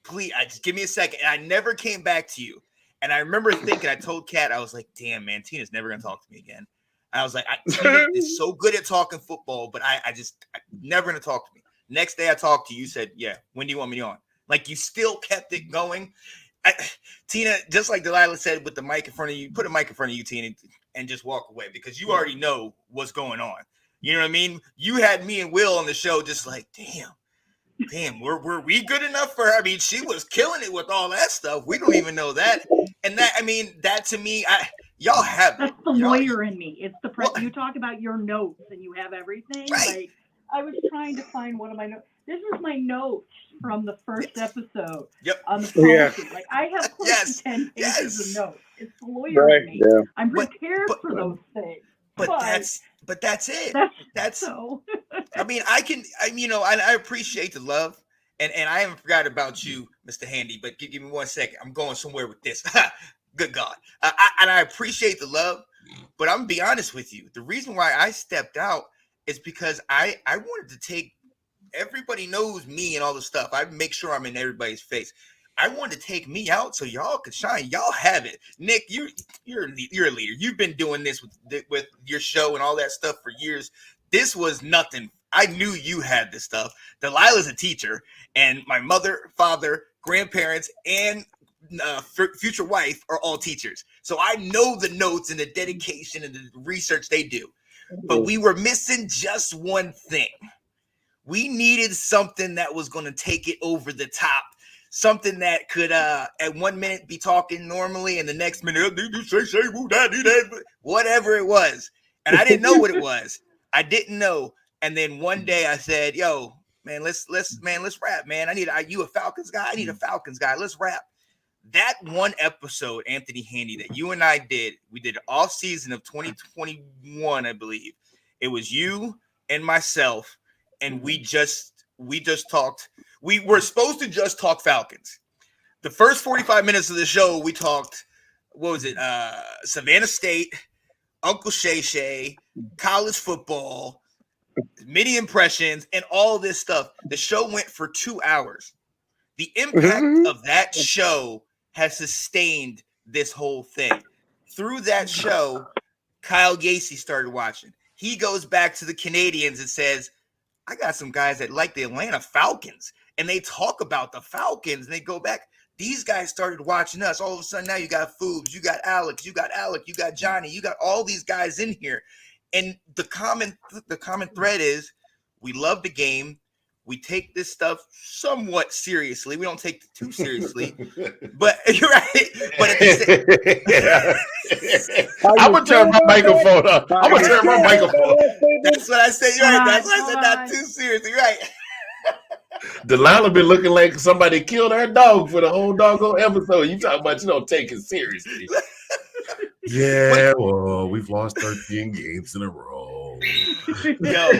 please, just give me a second. And I never came back to you. And I remember thinking, I told Kat, I was like, damn, man, Tina's never going to talk to me again. I was like, Tina is so good at talking football, but I never going to talk to me. Next day I talked to you, said, yeah, when do you want me on? Like, you still kept it going. Tina, just like Delilah said, with the mic in front of you, put a mic in front of you, Tina, and just walk away, because you already know what's going on. You know what I mean? You had me and Will on the show just like, damn, were we good enough for her? I mean, she was killing it with all that stuff. We don't even know that. And that, I mean, that to me, y'all have that's the lawyer in me. It's the you talk about your notes and you have everything. Right. Like, I was trying to find one of my notes. This is my notes from the first episode on the policy. Like, I have close to 10 pages of notes. It's the lawyer in me. Yeah. I'm prepared for those things. But that's it. That's so. I mean, I appreciate the love, and I haven't forgot about you, Mr. Handy. But give me 1 second. I'm going somewhere with this. Good God. I appreciate the love, but I'm gonna be honest with you. The reason why I stepped out is because I wanted to take. Everybody knows me and all the stuff. I make sure I'm in everybody's face. I wanted to take me out so y'all could shine. Y'all have it. Nick, you're a leader. You've been doing this with your show and all that stuff for years. This was nothing. I knew you had this stuff. Delilah's a teacher, and my mother, father, grandparents, and future wife are all teachers. So I know the notes and the dedication and the research they do. But we were missing just one thing. We needed something that was going to take it over the top. Something that could, at 1 minute, be talking normally, and the next minute, whatever it was. And I didn't know what it was. I didn't know. And then one day I said, "Yo, man, let's rap, man. You a Falcons guy? I need a Falcons guy. Let's rap." That one episode, Anthony Handy, that you and I did, we did off season of 2021, I believe. It was you and myself, and we just talked. We were supposed to just talk Falcons. The first 45 minutes of the show, we talked, what was it? Savannah State, Uncle Shay Shay, college football, mini impressions, and all this stuff. The show went for 2 hours. The impact of that show has sustained this whole thing. Through that show, Kyle Gacy started watching. He goes back to the Canadians and says, I got some guys that like the Atlanta Falcons. And they talk about the Falcons, and they go back. These guys started watching us. All of a sudden, now you got Foobs, you got Alex, you got Alec, you got Johnny, you got all these guys in here. And the common thread is we love the game. We take this stuff somewhat seriously. We don't take it too seriously, but you're right. But at the I'm gonna turn my microphone up. I'm gonna turn my microphone. That's what I said. You're right. That's what I said. Not too serious. You're right. Delilah been looking like somebody killed her dog for the whole doggone episode. You talking about you don't take it seriously? Yeah, well, we've lost 13 games in a row. Yo,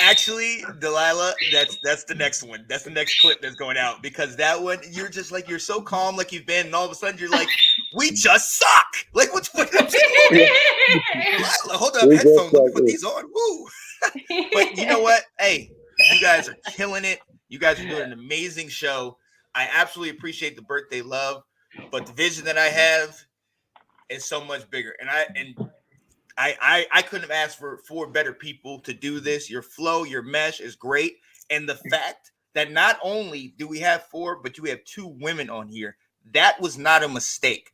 actually, Delilah, that's the next one. That's the next clip that's going out, because that one, you're just like, you're so calm, like you've been, and all of a sudden you're like, we just suck. Like, what Delilah, hold up, headphones. Let me put these on. Woo. But you know what? Hey, you guys are killing it. You guys are doing an amazing show. I absolutely appreciate the birthday love, but the vision that I have is so much bigger. And I couldn't have asked for 4 better people to do this. Your flow, your mesh is great. And the fact that not only do we have 4, but you have 2 women on here, that was not a mistake.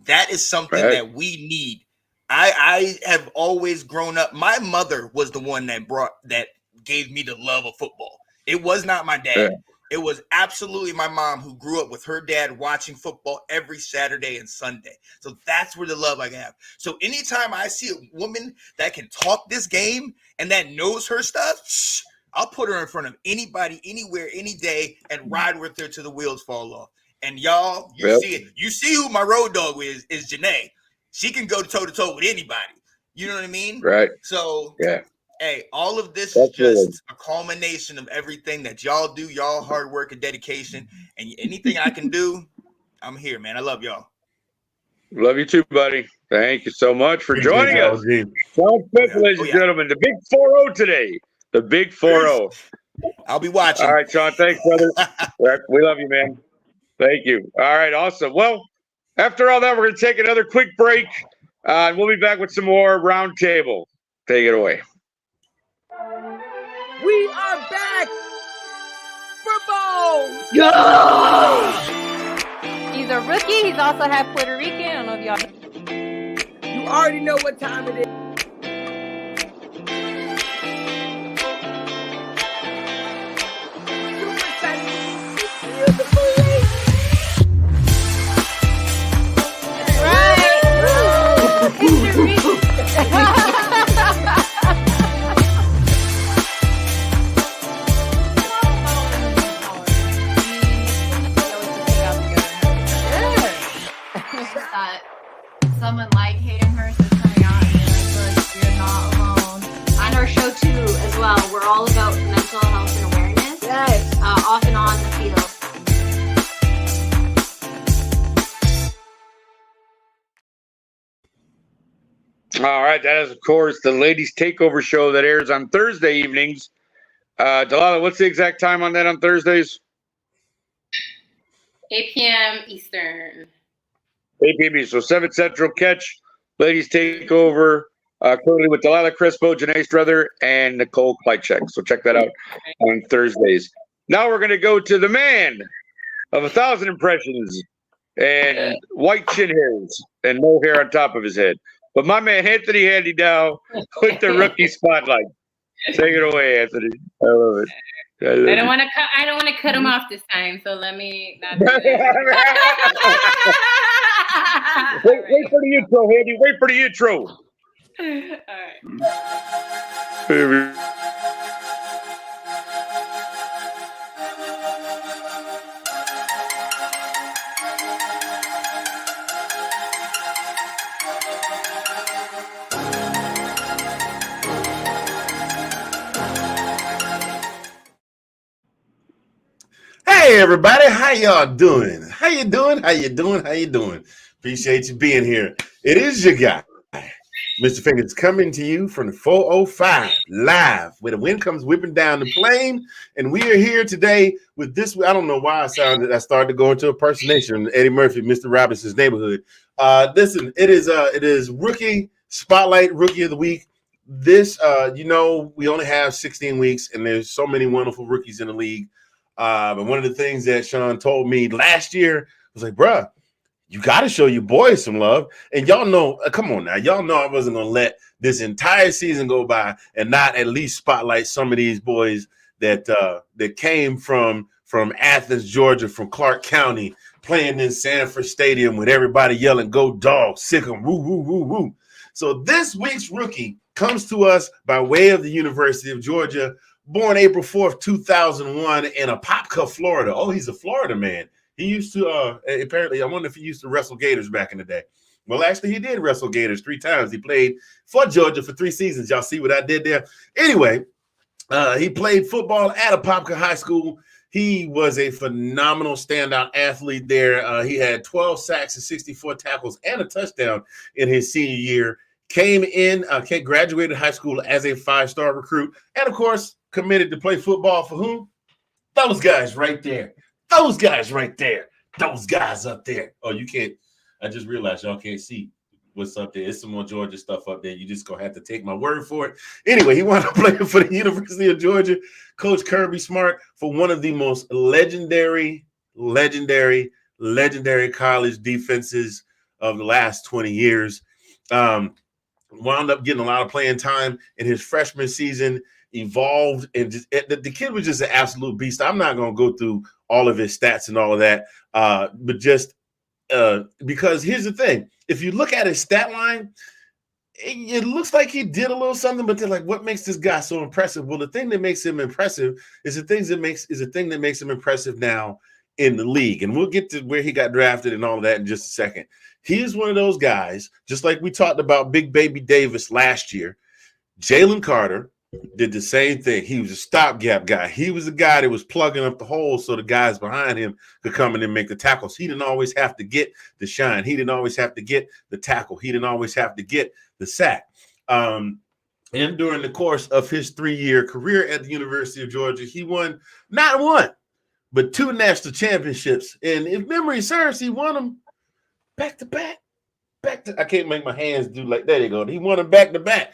That is something that we need. I have always grown up. My mother was the one that gave me the love of football. It was not my dad. It was absolutely my mom, who grew up with her dad watching football every Saturday and Sunday. So that's where the love I have. So anytime I see a woman that can talk this game and that knows her stuff, I'll put her in front of anybody, anywhere, any day, and ride with her till the wheels fall off. And y'all, you see it. You see who my road dog is Janae. She can go toe-to-toe with anybody. You know what I mean? Right. So, hey, all of this That's is just a culmination of everything that y'all do, y'all hard work and dedication. And anything I can do, I'm here, man. I love y'all. Love you too, buddy. Thank you so much for joining us. Sean Smith, ladies and gentlemen, the big 4-0 today. The big 4-0. I'll be watching. All right, Sean. Thanks, brother. We love you, man. Thank you. All right, awesome. Well, after all that, we're going to take another quick break. And we'll be back with some more Roundtable. Take it away. We are back for Bo. He's a rookie. He's also half Puerto Rican. I don't know if y'all. You already know what time it is. Someone like Hayden Hurst is coming out and we're not alone. On our show too, as well, we're all about mental health and awareness. Yes. Off and on the field. All right, that is, of course, the Ladies Takeover show that airs on Thursday evenings. Delilah, what's the exact time on that on Thursdays? 8 p.m. Eastern. 8 p.m. So 7 Central. Catch Ladies Takeover currently with Delilah Crespo, Janae Struther, and Nicole Kleichek. So check that out on Thursdays. Now we're going to go to the man of 1,000 impressions and white chin hairs and no hair on top of his head. But my man Anthony Handy now with the rookie spotlight. Take it away, Anthony. I love it. I don't want to cut him off this time, so let me not do that. Wait for the intro, Handy. Wait for the intro. All right. Hey everybody, how y'all doing? How you doing? Appreciate you being here. It is your guy, Mr. Fingers, coming to you from the 405 live, where the wind comes whipping down the plane, and we are here today with this. I don't know why I started to go into impersonation. Eddie Murphy, Mr. Robinson's Neighborhood. Listen, it is rookie spotlight, rookie of the week. This, we only have 16 weeks, and there's so many wonderful rookies in the league. But one of the things that Sean told me last year was like, bruh, you got to show your boys some love. And y'all know, come on now, y'all know I wasn't going to let this entire season go by and not at least spotlight some of these boys that came from Athens, Georgia, from Clark County, playing in Sanford Stadium with everybody yelling, go dogs, sick 'em, woo, woo, woo, woo. So this week's rookie comes to us by way of the University of Georgia, born April 4th, 2001 in Apopka, Florida. Oh, he's a Florida man. He used to, apparently, I wonder if he used to wrestle Gators back in the day. Well, actually, he did wrestle Gators 3 times. He played for Georgia for 3 seasons. Y'all see what I did there? Anyway, he played football at Apopka High School. He was a phenomenal standout athlete there. He had 12 sacks and 64 tackles and a touchdown in his senior year. Graduated high school as a 5-star recruit. And, of course, committed to play football for whom? Those guys right there. Those guys up there. Oh, you can't. I just realized y'all can't see. what's up there. It's some more Georgia stuff up there. You just gonna have to take my word for it. Anyway, he wound up playing for the University of Georgia. Coach Kirby Smart, for one of the most legendary college defenses of the last 20 years. Wound up getting a lot of playing time in his freshman season, evolved, and just the kid was just an absolute beast. I'm not going to go through all of his stats and all of that, but just because here's the thing. If you look at his stat line, it looks like he did a little something, but they're like, what makes this guy so impressive? Well, the thing that makes him impressive is the thing that makes him impressive now in the league. And we'll get to where he got drafted and all of that in just a second. He is one of those guys, just like we talked about Big Baby Davis last year. Jalen Carter did the same thing. He was a stopgap guy. He was a guy that was plugging up the holes so the guys behind him could come in and make the tackles. He didn't always have to get the shine. He didn't always have to get the tackle. He didn't always have to get the sack. And during the course of his 3-year career at the University of Georgia, he won not one, but 2 national championships. And if memory serves, he won them back to back. I can't make my hands do like there you go. He won them back to back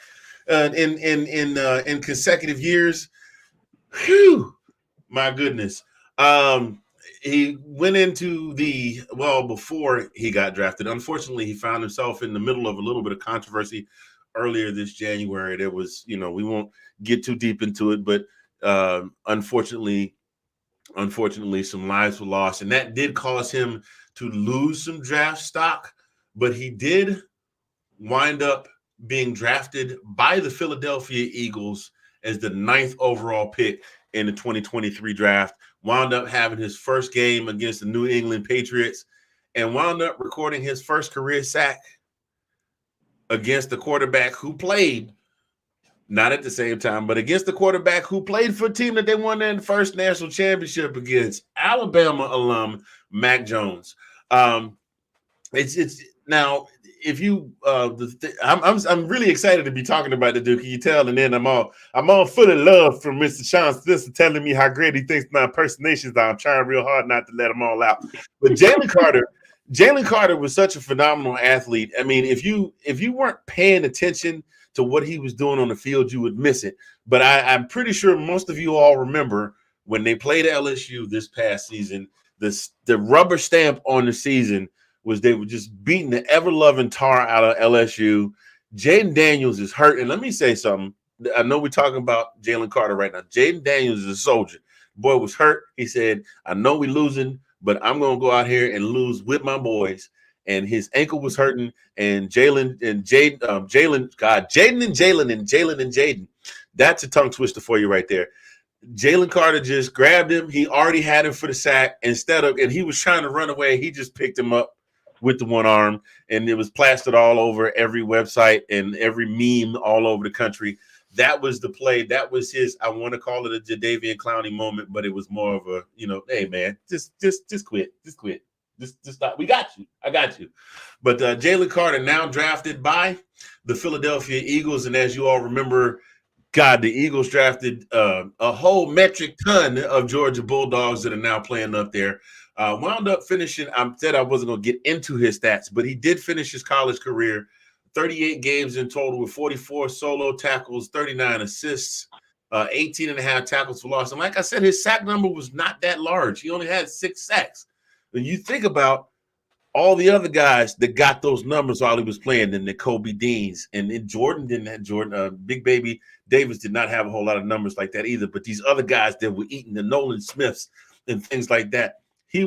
in consecutive years. Whew, my goodness. He went into before he got drafted. Unfortunately, he found himself in the middle of a little bit of controversy earlier this January. There was, we won't get too deep into it, but unfortunately, some lives were lost, and that did cause him to lose some draft stock, but he did wind up being drafted by the Philadelphia Eagles as the 9th overall pick in the 2023 draft, wound up having his first game against the New England Patriots, and wound up recording his first career sack against the quarterback who played, not at the same time, but against the quarterback who played for a team that they won their first national championship against, Alabama alum Mac Jones. It's now, if you I'm really excited to be talking about the dude. Can you tell? And then I'm all full of love from Mr. Sean Spencer telling me how great he thinks my impersonations are. I'm trying real hard not to let them all out. But Jalen Carter was such a phenomenal athlete. I mean, if you weren't paying attention to what he was doing on the field, you would miss it. But I'm pretty sure most of you all remember when they played LSU this past season, the rubber stamp on the season was they were just beating the ever-loving tar out of LSU. Jaden Daniels is hurt. And let me say something. I know we're talking about Jalen Carter right now. Jaden Daniels is a soldier. The boy was hurt. He said, I know we're losing, but I'm going to go out here and lose with my boys. And his ankle was hurting. And Jaden. That's a tongue twister for you right there. Jalen Carter just grabbed him. He already had him for the sack. And he was trying to run away. He just picked him up with the one arm, and it was plastered all over every website and every meme all over the country. That was the play. That was his, I want to call it a Jadeveon Clowney moment, but it was more of a, hey man, just quit. Just stop. We got you. I got you. But Jalen Carter now drafted by the Philadelphia Eagles. And as you all remember, God, the Eagles drafted a whole metric ton of Georgia Bulldogs that are now playing up there. Wound up finishing, I said I wasn't going to get into his stats, but he did finish his college career, 38 games in total with 44 solo tackles, 39 assists, 18 and a half tackles for loss. And like I said, his sack number was not that large. He only had 6 sacks. When you think about all the other guys that got those numbers while he was playing, and the Kobe Deans, and Jordan didn't have Jordan. Big Baby Davis did not have a whole lot of numbers like that either. But these other guys that were eating the Nolan Smiths and things like that, he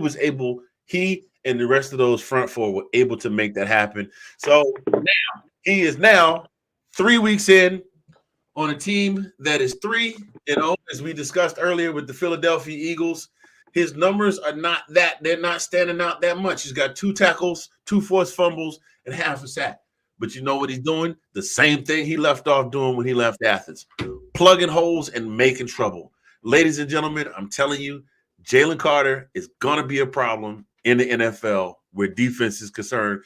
and the rest of those front four were able to make that happen. So now he is 3 weeks in on a team that is 3-0, as we discussed earlier with the Philadelphia Eagles. His numbers are they're not standing out that much. He's got 2 tackles, 2 forced fumbles, and half a sack. But you know what he's doing? The same thing he left off doing when he left Athens, plugging holes and making trouble. Ladies and gentlemen, I'm telling you, Jalen Carter is going to be a problem in the NFL where defense is concerned.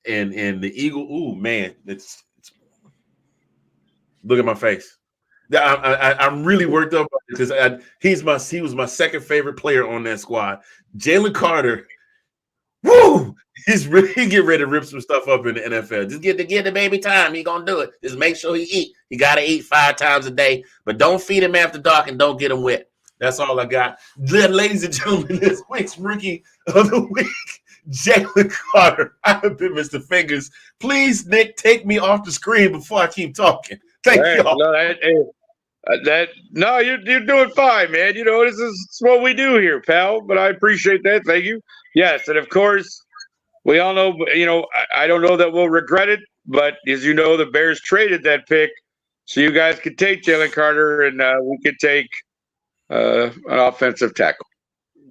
And the Eagle, it's look at my face. I'm really worked up because he was my second favorite player on that squad. Jalen Carter, woo! He's really get ready to rip some stuff up in the NFL. Just get the baby time. He gonna do it. Just make sure he eat. He gotta eat 5 times a day, but don't feed him after dark and don't get him wet. That's all I got. Ladies and gentlemen, this week's rookie of the week, Jalen Carter. I have been Mr. Fingers. Please, Nick, take me off the screen before I keep talking. Thank you all. No, you're doing fine, man. You know, this is what we do here, pal. But I appreciate that. Thank you. Yes, and of course, we all know, you know, I don't know that we'll regret it, but as you know, the Bears traded that pick so you guys could take Jalen Carter and we could take an offensive tackle.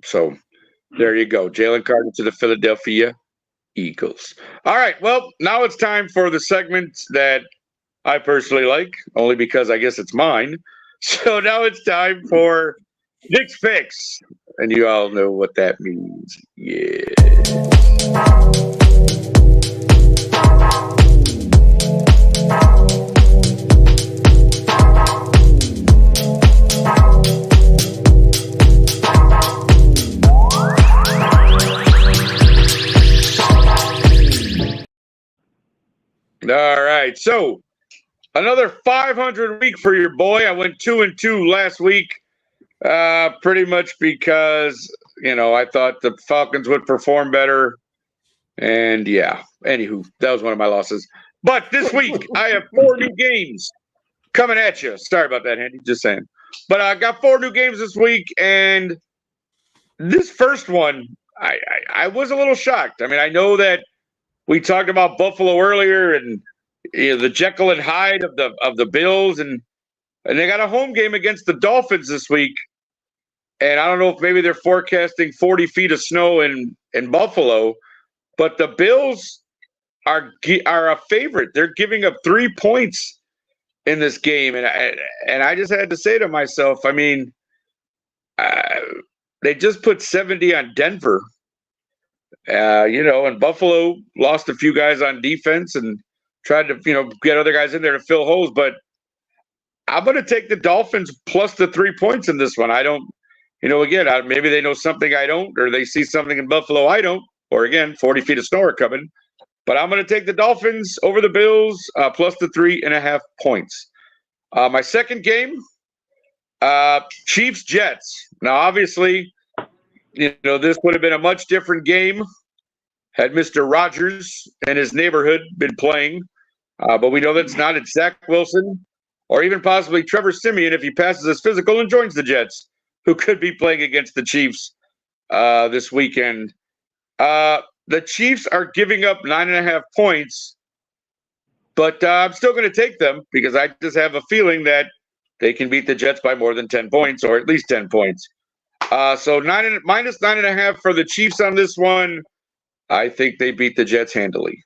So there you go. Jalen Carter to the Philadelphia Eagles. All right. Well, now it's time for the segment that I personally like, only because I guess it's mine. So now it's time for Nick's Picks. And you all know what that means. Yeah. All right. So another 500 week for your boy. I went 2-2 last week. Pretty much because, you know, I thought the Falcons would perform better. And yeah, anywho, that was one of my losses. But this week, I have 4 new games coming at you. Sorry about that, Andy. Just saying. But I got 4 new games this week. And this first one, I was a little shocked. I mean, I know that we talked about Buffalo earlier and, you know, the Jekyll and Hyde of the Bills. And they got a home game against the Dolphins this week. And I don't know if maybe they're forecasting 40 feet of snow in Buffalo, but the Bills are a favorite. They're giving up 3 points in this game, and I just had to say to myself, I mean, they just put 70 on Denver, you know, and Buffalo lost a few guys on defense and tried to, you know, get other guys in there to fill holes, but I'm going to take the Dolphins plus the 3 points in this one. I don't. You know, again, maybe they know something I don't, or they see something in Buffalo I don't, or again, 40 feet of snow are coming. But I'm going to take the Dolphins over the Bills plus the 3.5 points. My second game, Chiefs-Jets. Now, obviously, you know, this would have been a much different game had Mr. Rogers and his neighborhood been playing. But we know that's not. It's Zach Wilson or even possibly Trevor Siemian if he passes his physical and joins the Jets, who could be playing against the Chiefs this weekend. The Chiefs are giving up 9.5 points, but I'm still going to take them because I just have a feeling that they can beat the Jets by more than 10 points or at least 10 points. So minus 9.5 for the Chiefs on this one. I think they beat the Jets handily.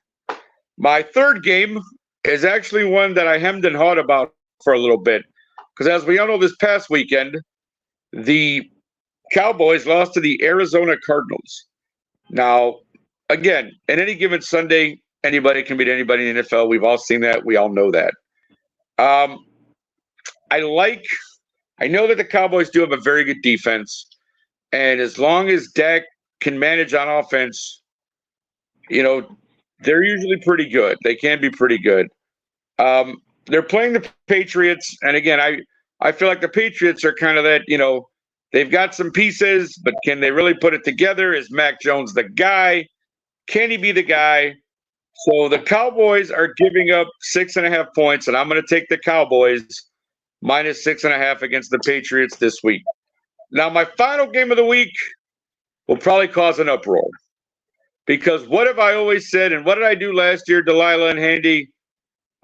My third game is actually one that I hemmed and hawed about for a little bit because as we all know, this past weekend, the Cowboys lost to the Arizona Cardinals. Now, again, in any given Sunday, anybody can beat anybody in the NFL. We've all seen that. We all know that. I know that the Cowboys do have a very good defense. And as long as Dak can manage on offense, you know, they're usually pretty good. They can be pretty good. They're playing the Patriots. And again, I feel like the Patriots are kind of that, you know, they've got some pieces, but can they really put it together? Is Mac Jones the guy? Can he be the guy? So the Cowboys are giving up 6.5 points, and I'm going to take the Cowboys minus 6.5 against the Patriots this week. Now, my final game of the week will probably cause an uproar because what have I always said, and what did I do last year, Delilah and Handy?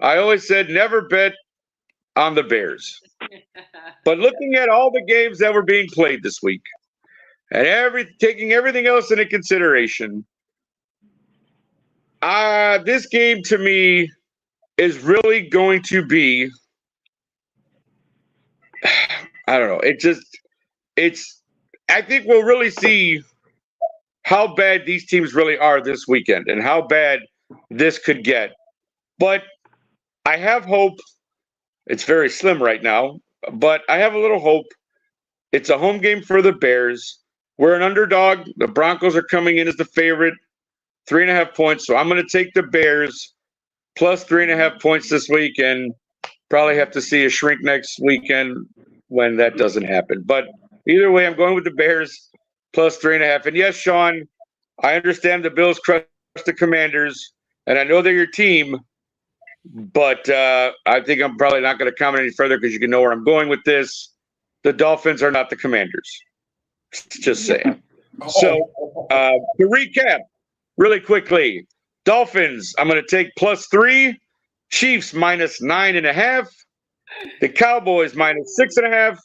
I always said never bet on the Bears. But looking at all the games that were being played this week and taking everything else into consideration, this game to me is really going to be, I don't know. I think we'll really see how bad these teams really are this weekend and how bad this could get. But I have hope. It's very slim right now, but I have a little hope. It's a home game for the Bears. We're an underdog. The Broncos are coming in as the favorite. 3.5 points. So I'm going to take the Bears plus 3.5 points this week, and probably have to see a shrink next weekend when that doesn't happen. But either way, I'm going with the Bears plus 3.5. And yes, Sean, I understand the Bills crushed the Commanders, and I know they're your team, but I think I'm probably not going to comment any further because you can know where I'm going with this. The Dolphins are not the Commanders. Just saying. So to recap really quickly, Dolphins, I'm going to take plus 3. Chiefs minus 9.5. The Cowboys minus 6.5.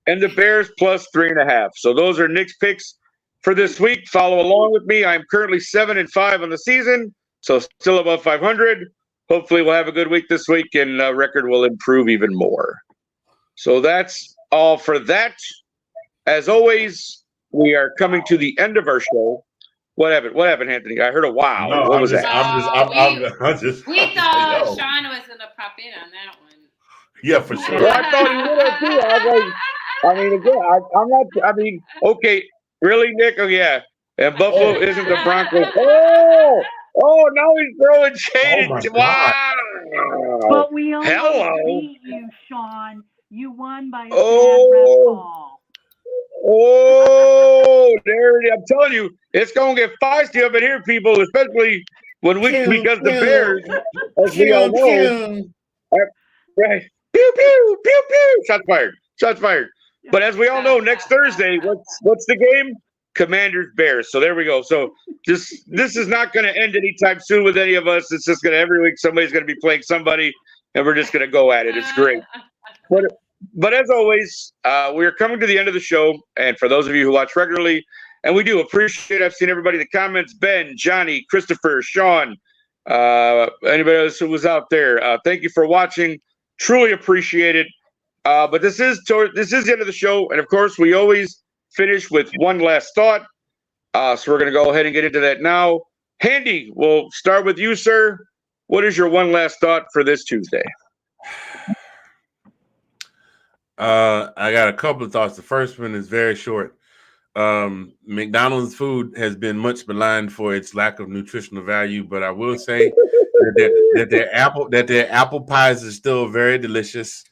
And the Bears plus 3.5. So those are Nick's picks for this week. Follow along with me. I'm currently 7-5 on the season, so still above 500. Hopefully we'll have a good week this week and record will improve even more. So that's all for that. As always, we are coming to the end of our show. What happened, Anthony? I heard a wow. No, what was that? We thought Sean was going to pop in on that one. Yeah, for sure. Well, I thought he would have too. I was like, I mean, again, I'm not. I mean, okay, really, Nick? Oh yeah. And Buffalo isn't the Broncos. Oh, now he's throwing shade. Wow. But we almost beat you, Sean. You won by a bad ref call. Oh, there it is. I'm telling you, it's going to get feisty up in here, people, especially because the Bears, as we all know, right? Pew, pew, pew, pew. Shots fired. Shots fired. But as we all know, next Thursday, what's the game? Commanders Bears. So there we go. So this is not going to end anytime soon with any of us. It's just going to every week somebody's going to be playing somebody, and we're just going to go at it. It's great. But as always, we are coming to the end of the show. And for those of you who watch regularly, and we do appreciate, I've seen everybody in the comments, Ben, Johnny, Christopher, Sean, anybody else who was out there. Thank you for watching. Truly appreciate it. But this is the end of the show. And of course, we always finish with one last thought. So we're going to go ahead and get into that now. Handy, we'll start with you, sir. What is your one last thought for this Tuesday? I got a couple of thoughts. The first one is very short. McDonald's food has been much maligned for its lack of nutritional value, but I will say that their apple pies is still very delicious.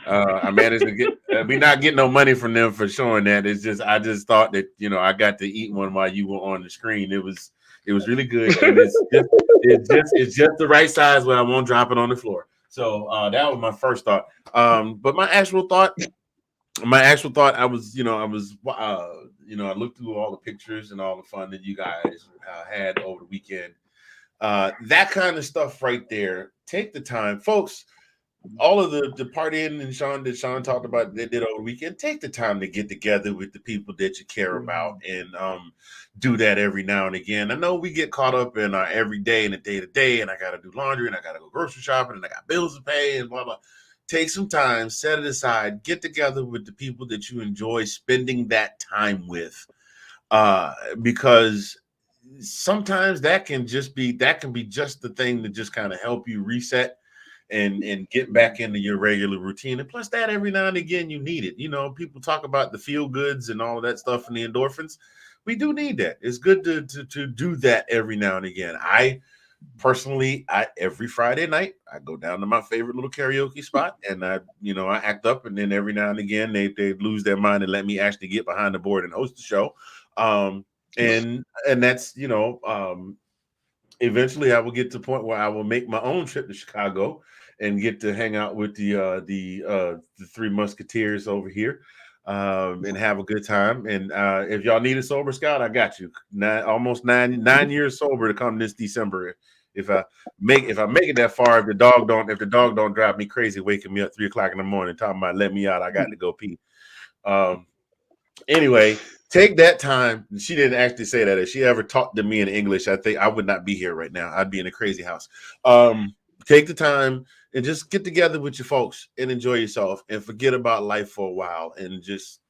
I managed to get we not getting no money from them for showing that. I just thought that I got to eat one while you were on the screen. It was really good, and it's just the right size where I won't drop it on the floor. So that was my first thought. But my actual thought, I was I looked through all the pictures and all the fun that you guys had over the weekend. That kind of stuff right there. Take the time, folks. All of the partying and Sean talked about they did over the weekend. Take the time to get together with the people that you care about and do that every now and again. I know we get caught up in our everyday and the day to day, and I got to do laundry and I got to go grocery shopping and I got bills to pay and blah blah. Take some time, set it aside, get together with the people that you enjoy spending that time with, because sometimes that can be just the thing to just kind of help you reset and get back into your regular routine. And plus that every now and again you need it. People talk about the feel goods and all of that stuff and the endorphins. We do need that. It's good to do that every now and again. I personally, every Friday night I go down to my favorite little karaoke spot and I act up, and then every now and again they lose their mind and let me actually get behind the board and host the show. And that's eventually I will get to the point where I will make my own trip to Chicago and get to hang out with the Three Musketeers over here and have a good time. And if y'all need a sober scout, I got you. Almost nine years sober to come this December. If I make it that far, if the dog don't drive me crazy, waking me up 3 o'clock in the morning, talking about let me out, I got to go pee. Anyway, take that time. She didn't actually say that. If she ever talked to me in English, I think I would not be here right now. I'd be in a crazy house. Take the time and just get together with your folks and enjoy yourself and forget about life for a while. And just,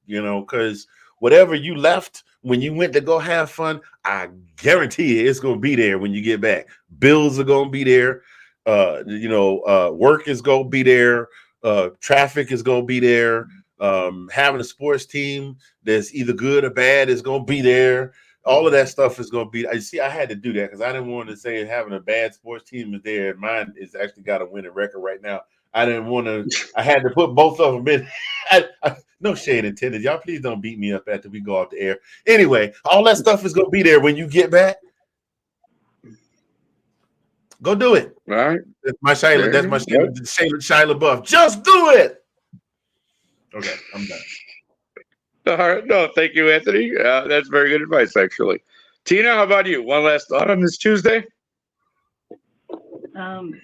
because whatever you left when you went to go have fun, I guarantee you it's going to be there when you get back. Bills are going to be there. Work is going to be there. Traffic is going to be there. Having a sports team that's either good or bad is going to be there. all of that stuff is going to be. I see. I had to do that because I didn't want to say having a bad sports team is there. And mine is actually got a winning record right now. I didn't want to. I had to put both of them in. No shade intended. Y'all, please don't beat me up after we go off the air. Anyway, all that stuff is going to be there when you get back. Go do it. All right. That's my Shayla. That's my Shayla Buff. Just do it. Okay, I'm done. All right. No, thank you, Anthony. That's very good advice, actually. Tina, how about you? One last thought on this Tuesday?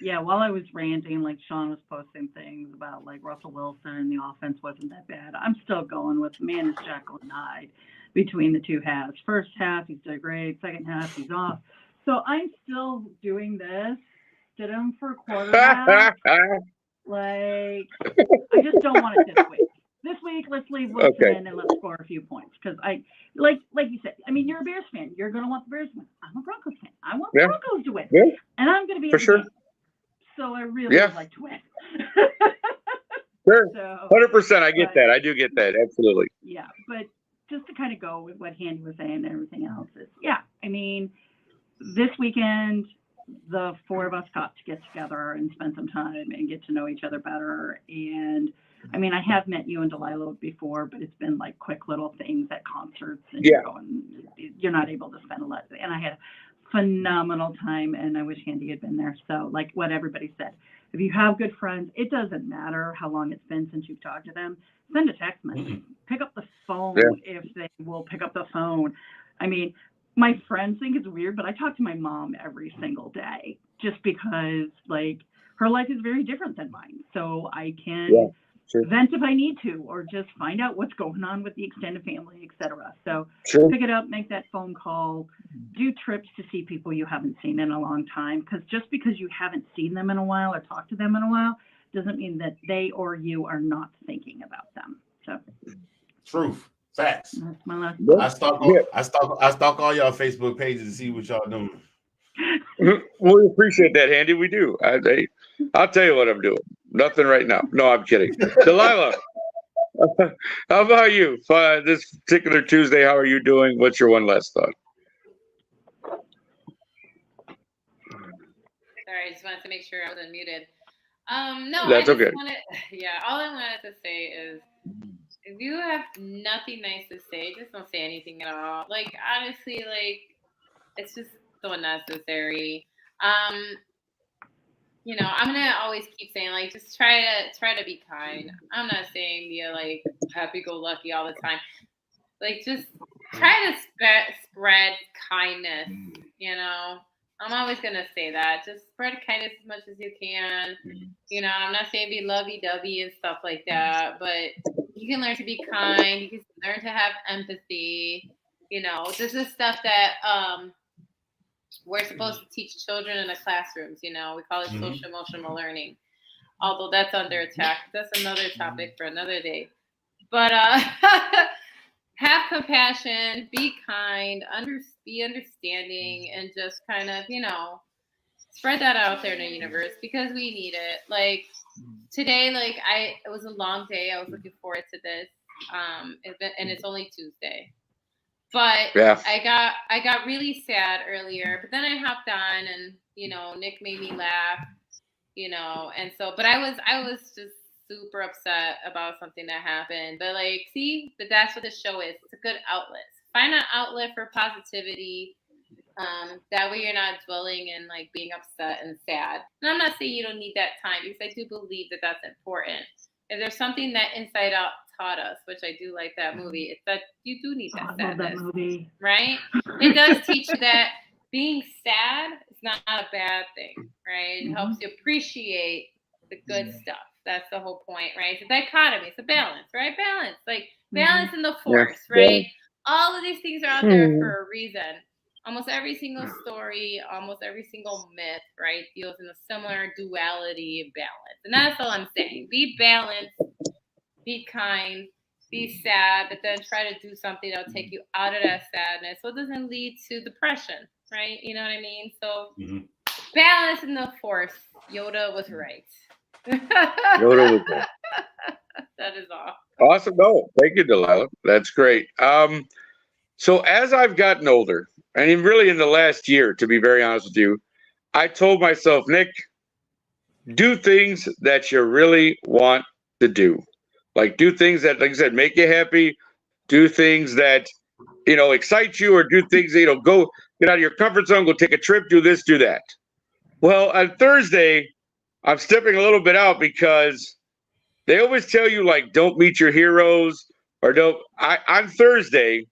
Yeah, while I was ranting, like Sean was posting things about like Russell Wilson and the offense wasn't that bad, I'm still going with man is Jekyll and Hyde between the two halves. First half, he's did great. Second half, he's off. So I'm still doing this. Did him for a quarterback. Like, I just don't want it this week. This week, let's leave Wilson in and let's score a few points. Because I, like you said, I mean, you're a Bears fan. You're going to want the Bears to win. I'm a Broncos fan. I want the Broncos to win. Yeah. And I'm going to be for sure. Game. So I really would like to win. Sure. 100%. I get that. I do get that. Absolutely. Yeah. But just to kind of go with what Handy was saying and everything else is, yeah, I mean, this weekend, the four of us got to get together and spend some time and get to know each other better. And I mean, I have met you and Delilah before, but it's been like quick little things at concerts and you're not able to spend a lot. And I had a phenomenal time and I wish Handy had been there. So like what everybody said, if you have good friends, it doesn't matter how long it's been since you've talked to them, send a text message, pick up the phone if they will pick up the phone. I mean, my friends think it's weird, but I talk to my mom every single day just because like her life is very different than mine. So I can vent if I need to, or just find out what's going on with the extended family, etc. So pick it up, make that phone call, do trips to see people you haven't seen in a long time. Because just because you haven't seen them in a while or talked to them in a while doesn't mean that they or you are not thinking about them. So truth. Facts. That's my last. I stalk all y'all Facebook pages to see what y'all doing. We appreciate that, Handy. We do. I'll tell you what I'm doing. Nothing right now. No, I'm kidding. Delilah, how about you? This particular Tuesday, how are you doing? What's your one last thought? Sorry, I just wanted to make sure I was unmuted. No, that's okay. All I wanted to say is, if you have nothing nice to say, just don't say anything at all. Like, honestly, like, it's just so unnecessary. You know, I'm gonna always keep saying, like, just try to be kind. I'm not saying be like happy-go-lucky all the time. Like, just try to spread kindness. You know, I'm always gonna say that. Just spread kindness as much as you can. You know, I'm not saying be lovey-dovey and stuff like that, but you can learn to be kind. You can learn to have empathy. You know, this is stuff that we're supposed to teach children in the classrooms. You know, we call it social emotional learning. Although that's under attack. That's another topic for another day. But have compassion, be kind, be understanding, and just kind of, you know, spread that out there in the universe because we need it. Like today, like it was a long day. I was looking forward to this. And it's only Tuesday. But I got really sad earlier, but then I hopped on and, you know, Nick made me laugh, you know, and so, but I was just super upset about something that happened. But like, see, but that's what the show is. It's a good outlet. Find an outlet for positivity. That way you're not dwelling in like being upset and sad. And I'm not saying you don't need that time because I do believe that that's important. If there's something that Inside Out taught us, which I do like that movie, it's that you do need that sadness, I love that movie. Right? It does teach you that being sad is not a bad thing, right? It helps you appreciate the good stuff. That's the whole point, right? It's a dichotomy. It's a balance, right? Balance, like balance in the force, right? All of these things are out there for a reason. Almost every single story, almost every single myth, right, deals in a similar duality of balance. And that's all I'm saying. Be balanced, be kind, be sad, but then try to do something that'll take you out of that sadness so it doesn't lead to depression, right? You know what I mean? So balance in the force. Yoda was right. Yoda was right. That is all. Awesome. No, thank you, Delilah. That's great. So as I've gotten older, and really in the last year, to be very honest with you, I told myself, Nick, do things that you really want to do. Like do things that, like I said, make you happy. Do things that, excite you, or do things that, go get out of your comfort zone, go take a trip, do this, do that. Well, on Thursday, I'm stepping a little bit out because they always tell you, like, don't meet your heroes or don't. On Thursday,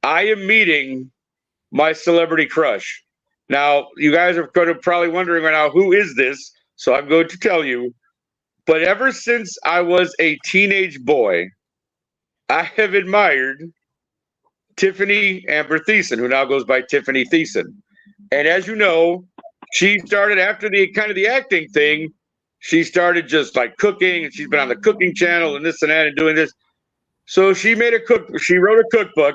I am meeting my celebrity crush. Now, you guys are going to probably wondering right now, who is this? So I'm going to tell you. But ever since I was a teenage boy, I have admired Tiffany Amber Thiessen, who now goes by Tiffany Thiessen. And as you know, she started after the kind of the acting thing. She started just like cooking, and she's been on the cooking channel and this and that and doing this. So she wrote a cookbook,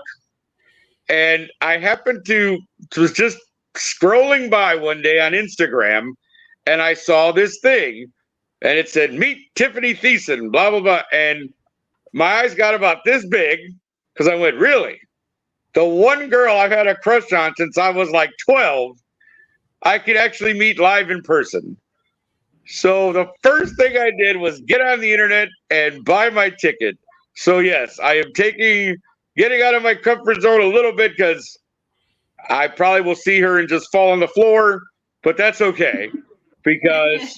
and I happened to was just scrolling by one day on Instagram, and I saw this thing, and it said, meet Tiffany Thiessen, blah, blah, blah. And my eyes got about this big because I went, really? The one girl I've had a crush on since I was like 12, I could actually meet live in person. So the first thing I did was get on the internet and buy my ticket. So yes, I am getting out of my comfort zone a little bit because I probably will see her and just fall on the floor, but that's okay because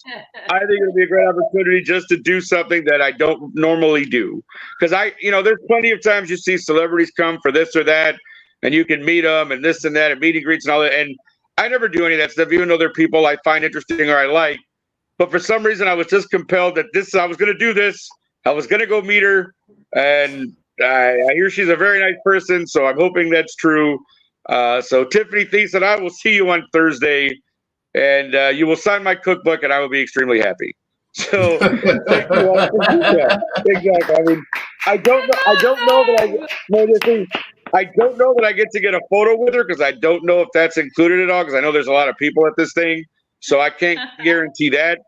I think it'll be a great opportunity just to do something that I don't normally do. Because there's plenty of times you see celebrities come for this or that, and you can meet them and this and that and meet and greets and all that. And I never do any of that stuff, even though they're people I find interesting or I like. But for some reason, I was just compelled that I was going to do this. I was going to go meet her. And I hear she's a very nice person, so I'm hoping that's true. So Tiffany Thiessen, I will see you on Thursday, and you will sign my cookbook, and I will be extremely happy. So thank you all. Yeah, exactly. I mean, I don't know that I get to get a photo with her because I don't know if that's included at all because I know there's a lot of people at this thing. So I can't guarantee that.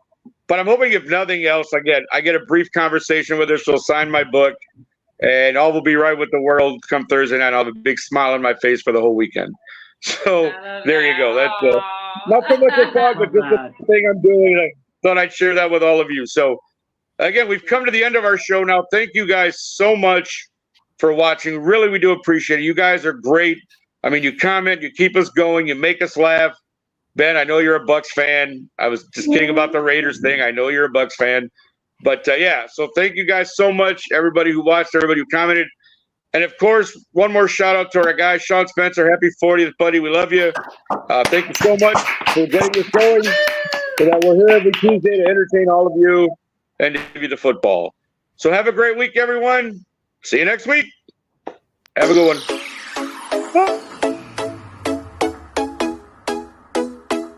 But I'm hoping, if nothing else, again, I get a brief conversation with her. She'll sign my book, and all will be right with the world come Thursday night. I'll have a big smile on my face for the whole weekend. So there you go. That's not so much a thought, but just a thing I'm doing. I thought I'd share that with all of you. So again, we've come to the end of our show now. Thank you guys so much for watching. Really, we do appreciate it. You guys are great. I mean, you comment, you keep us going, you make us laugh. Ben, I know you're a Bucs fan. I was just kidding about the Raiders thing. I know you're a Bucs fan. But, so thank you guys so much, everybody who watched, everybody who commented. And, of course, one more shout-out to our guy, Sean Spencer. Happy 40th, buddy. We love you. Thank you so much for getting this going so that we're here every Tuesday to entertain all of you and to give you the football. So have a great week, everyone. See you next week. Have a good one.